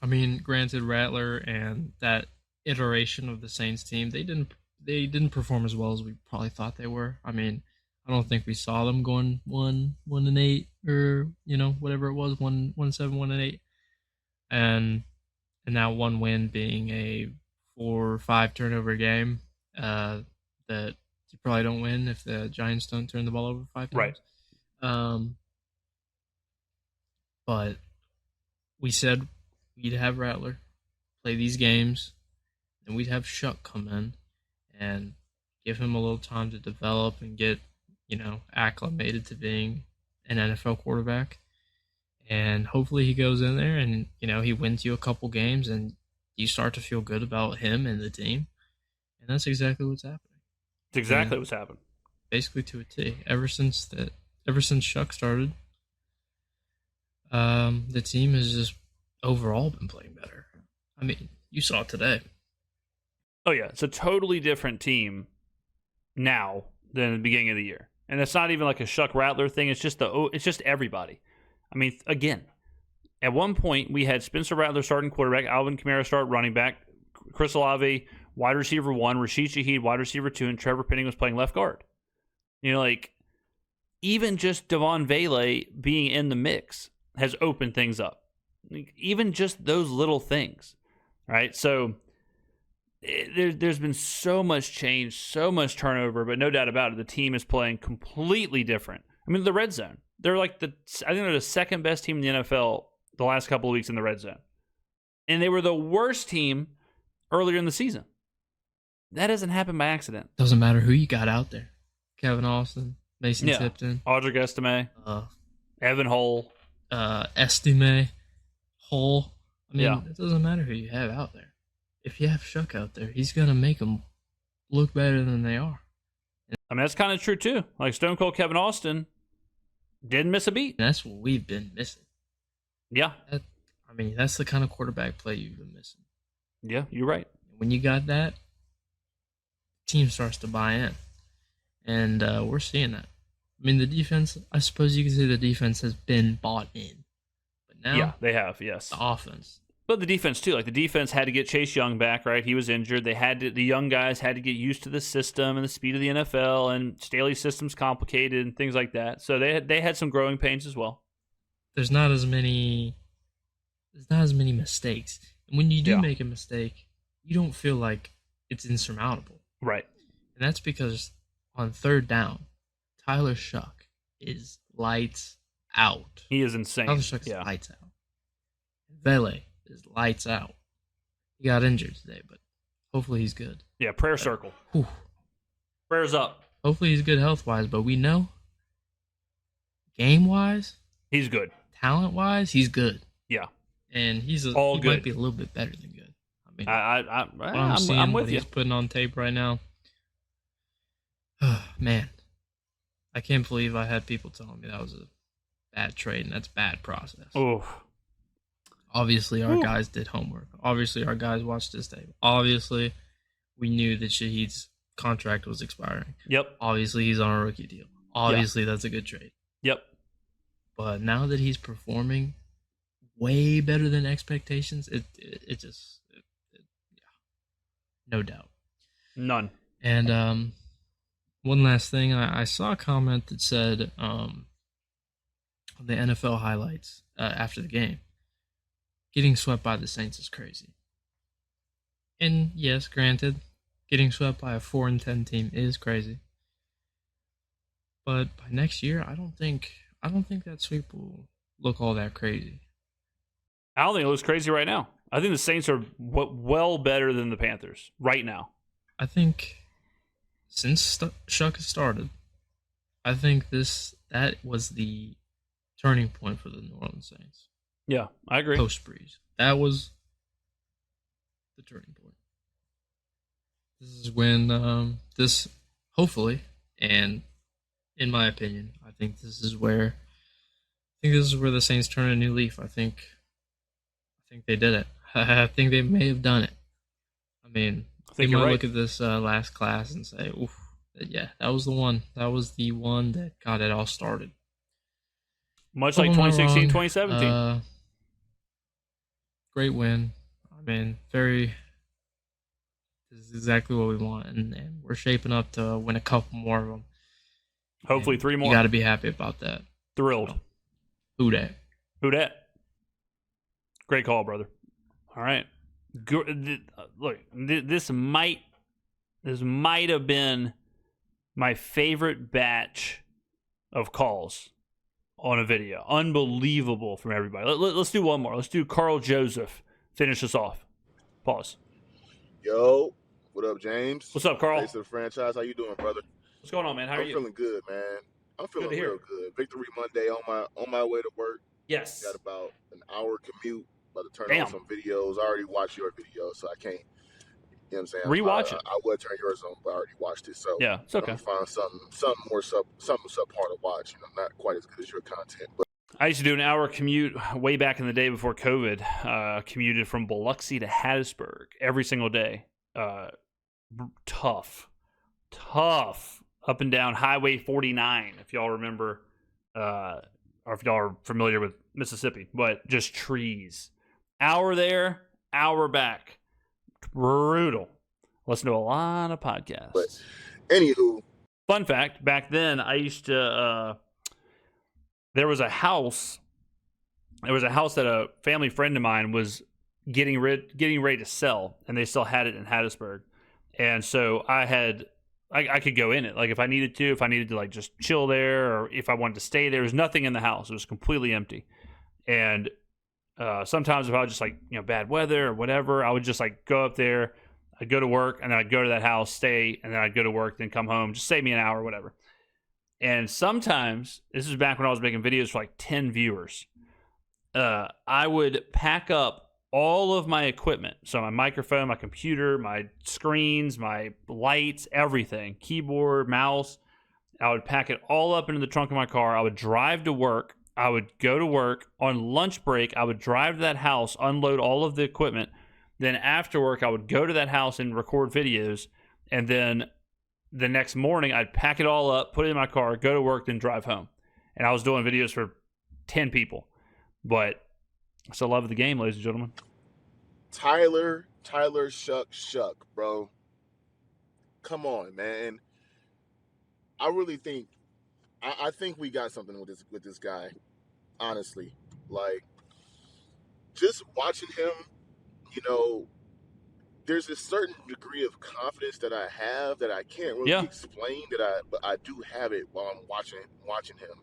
I mean, granted, Rattler and that iteration of the Saints team, they didn't perform as well as we probably thought they were. I mean, I don't think we saw them going 1-8 or whatever it was, 1-7, 1-8, and now one win being a 4 or 5 turnover game that you probably don't win if the Giants don't turn the ball over 5 times. Right. But we said we'd have Rattler play these games, and we'd have Shuck come in and give him a little time to develop and get, acclimated to being an NFL quarterback. And hopefully he goes in there and, he wins you a couple games and you start to feel good about him and the team. And that's exactly what's happening. It's exactly what's happened. Basically to a T. Ever since Shuck started, the team has just overall been playing better. I mean, you saw it today. Oh yeah, it's a totally different team now than the beginning of the year, and it's not even like a Shuck Rattler thing. It's just everybody. I mean, again, at one point we had Spencer Rattler starting quarterback, Alvin Kamara start running back, Chris Olave wide receiver 1, Rashid Shaheed wide receiver 2, and Trevor Penning was playing left guard. Even just Devon Vele being in the mix has opened things up. Even just those little things, right? So there's been so much change, so much turnover, but no doubt about it, the team is playing completely different. I mean, the red zone. They're I think they're the second best team in the NFL the last couple of weeks in the red zone. And they were the worst team earlier in the season. That doesn't happen by accident. Doesn't matter who you got out there. Kevin Austin, Mason Tipton, Audric Estime, Evan Hull, Estime, Hull. I mean, it doesn't matter who you have out there. If you have Shuck out there, he's going to make them look better than they are. I mean, that's kind of true, too. Like Stone Cold Kevin Austin didn't miss a beat. And that's what we've been missing. Yeah. That's the kind of quarterback play you've been missing. Yeah, you're right. When you got that, team starts to buy in. And we're seeing that. I mean, the defense, I suppose you could say the defense has been bought in. But now, yeah, they have, yes. The offense. But the defense, too. Like, the defense had to get Chase Young back, right? He was injured. The young guys had to get used to the system and the speed of the NFL, and Staley's system's complicated and things like that. So they had some growing pains as well. There's not as many mistakes. And when you do make a mistake, you don't feel like it's insurmountable. Right. And that's because on third down, Tyler Shuck is lights out. He is insane. Tyler Shuck is lights out. Vele is lights out. He got injured today, but hopefully he's good. Yeah, prayer circle. Whew. Prayers up. Hopefully he's good health-wise, but we know game-wise, he's good. Talent-wise, he's good. Yeah. And he good. Might be a little bit better than good. I mean, I'm with you. He's putting on tape right now. Man, I can't believe I had people telling me that was a bad trade, and that's bad process. Oh. Obviously, our guys did homework. Obviously, our guys watched this tape. Obviously, we knew that Shaheed's contract was expiring. Yep. Obviously, he's on a rookie deal. Obviously, that's a good trade. Yep. But now that he's performing way better than expectations, it no doubt. None. And one last thing, I saw a comment that said on the NFL highlights after the game, getting swept by the Saints is crazy. And yes, granted, getting swept by a 4-10 team is crazy. But by next year, I don't think that sweep will look all that crazy. I don't think it looks crazy right now. I think the Saints are well better than the Panthers right now. I think since Shuck has started, I think that was the turning point for the New Orleans Saints. Yeah, I agree. Post Breeze. That was the turning point. This is when this, hopefully, and in my opinion, I think this is where the Saints turn a new leaf. I think they did it. I think they may have done it. I mean, they might look at this last class and say, "Oof, yeah, that was the one. That was the one that got it all started." Much like 2016, 2017. Great win. I mean, this is exactly what we want, and we're shaping up to win a couple more of them. Hopefully 3 more. You got to be happy about that. Thrilled. So, who dat? Who dat? Great call, brother. All right. Look, this might have been my favorite batch of calls on a video. Unbelievable from everybody. Let's do one more. Let's do Carl Joseph. Finish us off. Pause. Yo, what up, James? What's up, Carl? Face of the franchise. How you doing, brother? What's going on, man? How are you? I'm feeling good, man. I'm feeling real good. Victory Monday on my way to work. Yes. Got about an hour commute. About to turn on some videos. I already watched your video, so I can't. You know what I'm saying? Rewatch it. I would turn yours on, but I already watched it. So yeah, it's okay. I'm gonna find something subpar to watch. You know, not quite as good as your content, but. I used to do an hour commute way back in the day before COVID. Commuted from Biloxi to Hattiesburg every single day. Tough. Up and down Highway 49, if y'all remember, or if y'all are familiar with Mississippi, but just trees. Hour there, hour back. Brutal. Listen to a lot of podcasts. But anywho, fun fact: back then, I used to. There was a house that a family friend of mine was getting ready to sell, and they still had it in Hattiesburg. And so I could go in it, like if I needed to like just chill there, or if I wanted to stay there. There was nothing in the house; it was completely empty. And sometimes if I was just like bad weather or whatever, I would just like go up there. I'd go to work, and then I'd go to that house, stay, and then I'd go to work, then come home, just save me an hour or whatever. And sometimes, this is back when I was making videos for like 10 viewers, I would pack up all of my equipment. So my microphone, my computer, my screens, my lights, everything, keyboard, mouse. I would pack it all up into the trunk of my car. I would drive to work. I would go to work. On lunch break, I would drive to that house, unload all of the equipment. Then after work, I would go to that house and record videos. And then the next morning, I'd pack it all up, put it in my car, go to work, then drive home. And I was doing videos for 10 people. But I still love the game, ladies and gentlemen. Tyler Shuck, bro. Come on, man. I really think I think we got something with this guy. Honestly. Like, just watching him, there's a certain degree of confidence that I have that I can't really explain, but I do have it while I'm watching him.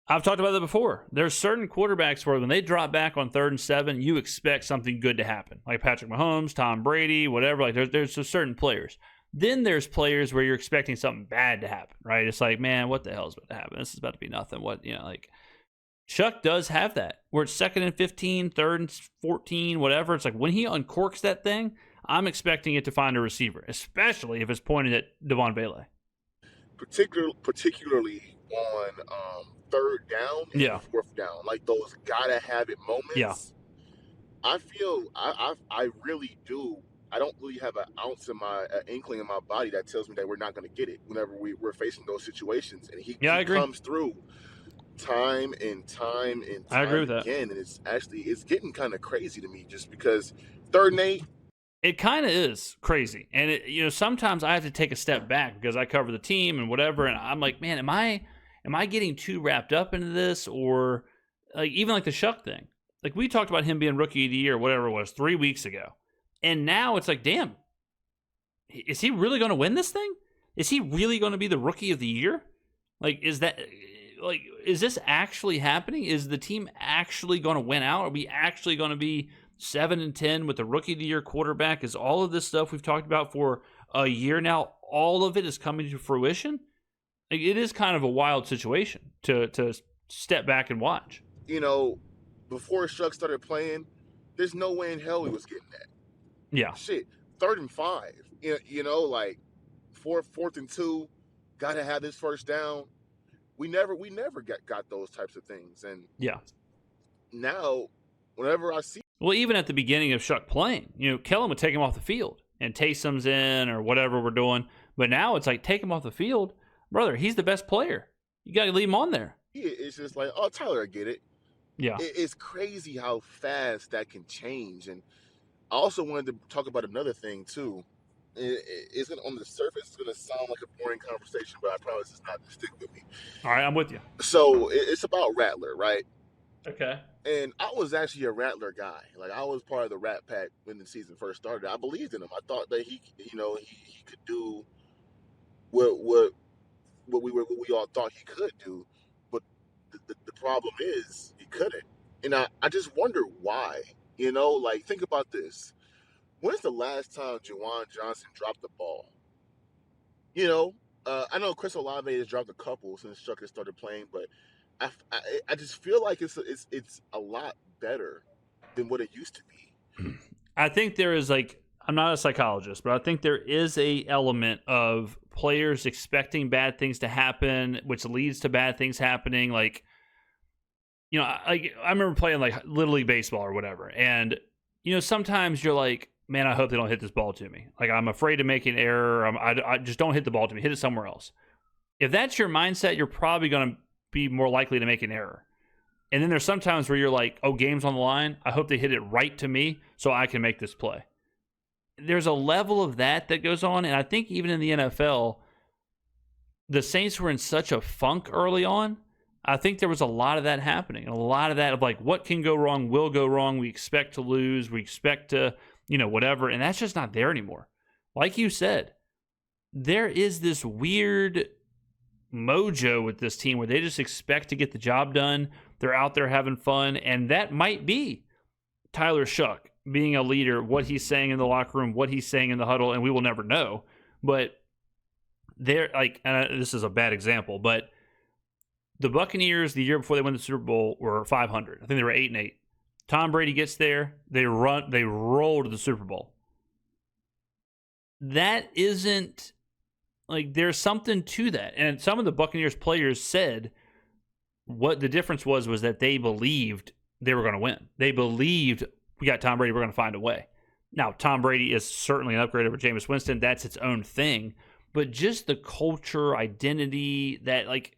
I've talked about that before. There's certain quarterbacks where when they drop back on 3rd and 7, you expect something good to happen. Like Patrick Mahomes, Tom Brady, whatever. Like there's certain players. Then there's players where you're expecting something bad to happen, right? It's like, man, what the hell is about to happen? This is about to be nothing. Like Shuck does have that. Where it's 2nd and 15, 3rd and 14, whatever. It's like when he uncorks that thing, I'm expecting it to find a receiver, especially if it's pointed at Devon Bailey. Particularly on 3rd down and 4th down, like those gotta have it moments. Yeah. I feel I really do. I don't really have an ounce in my inkling in my body that tells me that we're not going to get it whenever we're facing those situations, and he comes through time and time and time I agree with again, and it's getting kind of crazy to me just because 3rd and 8. It kind of is crazy. And, sometimes I have to take a step back because I cover the team and whatever. And I'm like, man, am I getting too wrapped up into this? Or like even like the Shuck thing. Like we talked about him being rookie of the year, whatever it was, 3 weeks ago. And now it's like, damn, is he really going to win this thing? Is he really going to be the rookie of the year? Like, like, is this actually happening? Is the team actually going to win out? Are we actually going to be 7-10 with the rookie of the year quarterback? Is all of this stuff we've talked about for a year now, all of it is coming to fruition? Like, it is kind of a wild situation to step back and watch. You know, before Shuck started playing, there's no way in hell he was getting that. Yeah. Shit, 3rd and 5. You know, like 4th and 2, got to have this first down. We never got those types of things. And yeah, now, whenever I see, well, even at the beginning of Shuck playing, Kellen would take him off the field and Taysom's in or whatever we're doing. But now it's like, take him off the field, brother. He's the best player. You got to leave him on there. It's just like, oh, Tyler, I get it. Yeah, it's crazy how fast that can change. And I also wanted to talk about another thing too. It's gonna, on the surface, it's gonna sound like a boring conversation, but I promise it's not. Stick with me. All right, I'm with you. So it's about Rattler, right? Okay. And I was actually a Rattler guy. Like, I was part of the Rat Pack when the season first started. I believed in him. I thought that he could do what we all thought he could do. But the problem is he couldn't. And I just wonder why. Like, think about this. When's the last time Juwan Johnson dropped the ball? I know Chris Olave has dropped a couple since Shuck has started playing, but I just feel like it's a lot better than what it used to be. I think there is, like, I'm not a psychologist, but I think there is a element of players expecting bad things to happen, which leads to bad things happening. Like, I remember playing like Little League baseball or whatever, and sometimes you're like, man, I hope they don't hit this ball to me. Like, I'm afraid to make an error. I just don't hit the ball to me. Hit it somewhere else. If that's your mindset, you're probably going to be more likely to make an error. And then there's sometimes where you're like, oh, game's on the line. I hope they hit it right to me so I can make this play. There's a level of that goes on. And I think even in the NFL, the Saints were in such a funk early on. I think there was a lot of that happening. And a lot of that of like, what can go wrong will go wrong. We expect to lose. We expect to, whatever. And that's just not there anymore. Like you said, there is this weird mojo with this team where they just expect to get the job done. They're out there having fun. And that might be Tyler Shuck being a leader, what he's saying in the locker room, what he's saying in the huddle, and we will never know. But they're like, and this is a bad example, but the Buccaneers the year before they won the Super Bowl were 500. I think they were 8-8. Tom Brady gets there, they roll to the Super Bowl. That isn't, like, there's something to that. And some of the Buccaneers players said what the difference was that they believed they were going to win. They believed, we got Tom Brady, we're going to find a way. Now, Tom Brady is certainly an upgrade over Jameis Winston. That's its own thing. But just the culture, identity, that, like,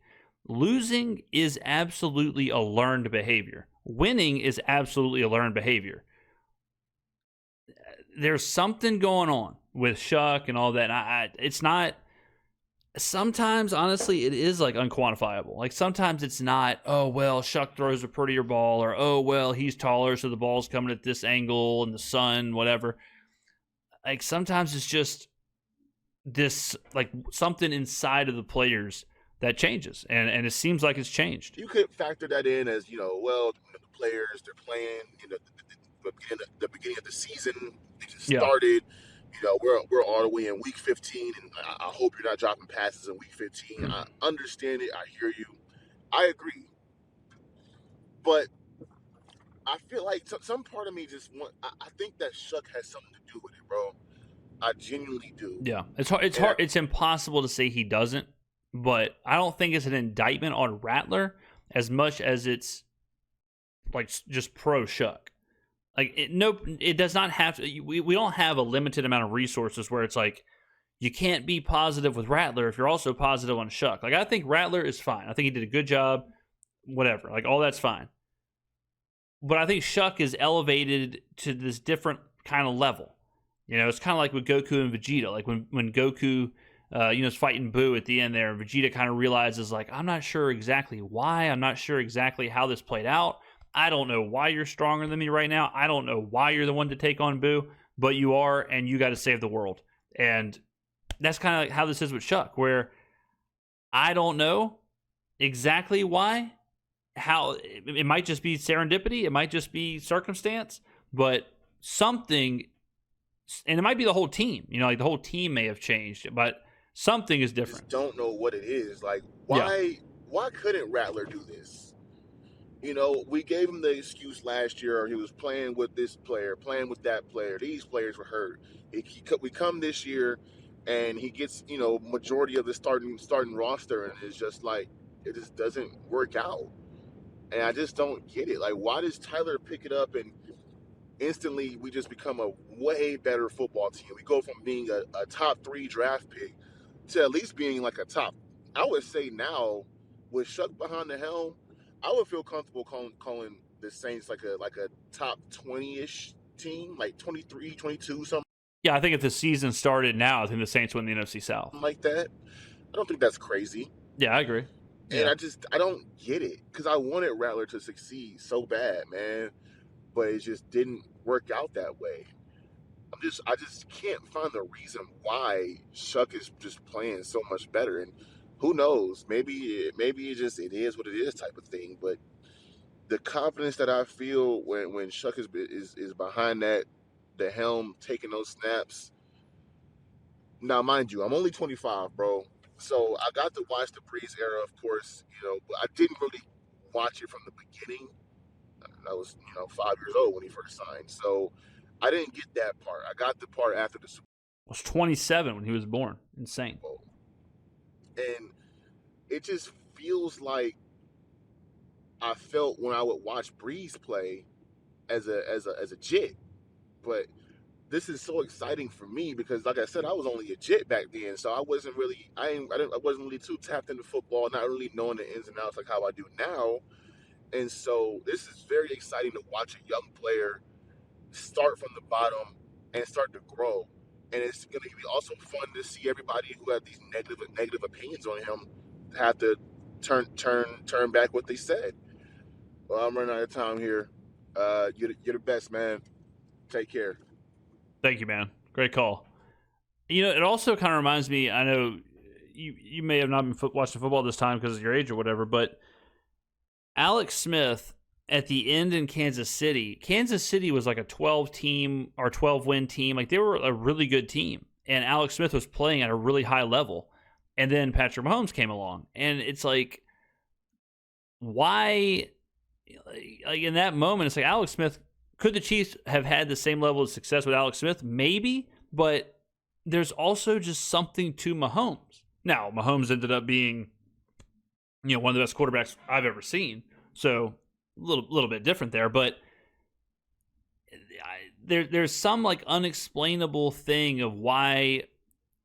losing is absolutely a learned behavior. Winning is absolutely a learned behavior. There's something going on with Shuck and all that. And it's not, sometimes, honestly, it is like unquantifiable. Like, sometimes it's not, oh, well, Shuck throws a prettier ball, or, oh, well, he's taller, so the ball's coming at this angle and the sun, whatever. Like, sometimes it's just this, like, something inside of the players that changes, and it seems like it's changed. You could factor that in as, well, the players, they're playing, the beginning of the season, they just started. We're all the way in week 15, and I hope you're not dropping passes in week 15. I understand it. I hear you. I agree. But I feel like some part of me just I think that Shuck has something to do with it, bro. I genuinely do. Yeah. It's hard. It's hard. It's impossible to say he doesn't, but I don't think it's an indictment on Rattler as much as it's like just pro Shuck. Like, it does not have to. We don't have a limited amount of resources where it's like you can't be positive with Rattler if you're also positive on Shuck. Like, I think Rattler is fine. I think he did a good job. Whatever. Like, all that's fine. But I think Shuck is elevated to this different kind of level. It's kind of like with Goku and Vegeta. Like when Goku, is fighting Boo at the end there, and Vegeta kind of realizes, like, I'm not sure exactly why. I'm not sure exactly how this played out. I don't know why you're stronger than me right now. I don't know why you're the one to take on Boo, but you are, and you got to save the world. And that's kind of like how this is with Shuck, where I don't know, exactly why. How it might just be serendipity, it might just be circumstance, but something, and it might be the whole team. You know, like the whole team may have changed, but something is different. Just don't know what it is. Like, why couldn't Rattler do this? You know, we gave him the excuse last year. He was playing with this player, playing with that player. These players were hurt. We come this year, and he gets, you know, majority of the starting roster, and it's just like it just doesn't work out. And I just don't get it. Like, why does Tyler pick it up and instantly we just become a way better football team? We go from being a top 3 draft pick to at least being like a top. I would say now with Shuck behind the helm, I would feel comfortable calling the Saints like a top 20-ish team, like 23, 22, something. Yeah, I think if the season started now, I think the Saints win the NFC South. Like that. I don't think that's crazy. Yeah, I agree. And I don't get it, because I wanted Rattler to succeed so bad, man, but it just didn't work out that way. I just can't find the reason why Shuck is just playing so much better. And who knows? Maybe it is what it is type of thing. But the confidence that I feel when Shuck is behind the helm, taking those snaps. Now, mind you, I'm only 25, bro. So I got to watch the Breeze era, of course, you know, but I didn't really watch it from the beginning. I was, 5 years old when he first signed. So I didn't get that part. I got the part after the Super Bowl. I was 27 when he was born. Insane. And it just feels like I felt when I would watch Breeze play as a Jit. But this is so exciting for me because, like I said, I was only a Jit back then, so I wasn't really I wasn't really too tapped into football, not really knowing the ins and outs like how I do now. And so this is very exciting to watch a young player start from the bottom and start to grow. And it's going to be also fun to see everybody who had these negative opinions on him have to turn back what they said. Well, I'm running out of time here. You're the best, man. Take care. Thank you, man. Great call. You know, it also kind of reminds me, I know you may have not been watching football this time because of your age or whatever, but Alex Smith at the end in Kansas City was like a 12-team or 12-win team. Like, they were a really good team. And Alex Smith was playing at a really high level. And then Patrick Mahomes came along. And it's like, why? Like, in that moment, it's like Alex Smith, could the Chiefs have had the same level of success with Alex Smith? Maybe. But there's also just something to Mahomes. Now, Mahomes ended up being, one of the best quarterbacks I've ever seen. So a little bit different there, but there's some like unexplainable thing of why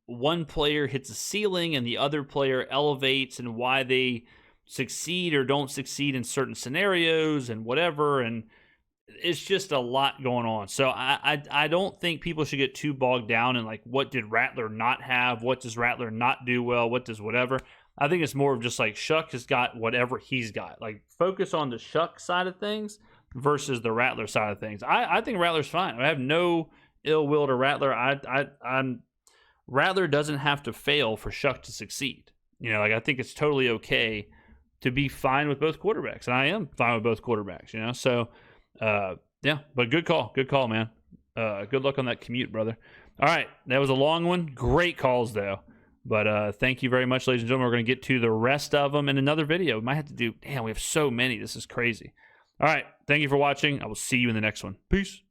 one player hits a ceiling and the other player elevates, and why they succeed or don't succeed in certain scenarios and whatever. And it's just a lot going on. So I don't think people should get too bogged down in like, what did Rattler not have? What does Rattler not do well? What does whatever? I think it's more of just like Shuck has got whatever he's got. Like, focus on the Shuck side of things versus the Rattler side of things. I think Rattler's fine. I have no ill will to Rattler. Rattler doesn't have to fail for Shuck to succeed. Like, I think it's totally okay to be fine with both quarterbacks, and I am fine with both quarterbacks. So yeah. But good call, man. Good luck on that commute, brother. All right, that was a long one. Great calls though. But thank you very much, ladies and gentlemen. We're going to get to the rest of them in another video. We might have to do, we have so many. This is crazy. All right. Thank you for watching. I will see you in the next one. Peace.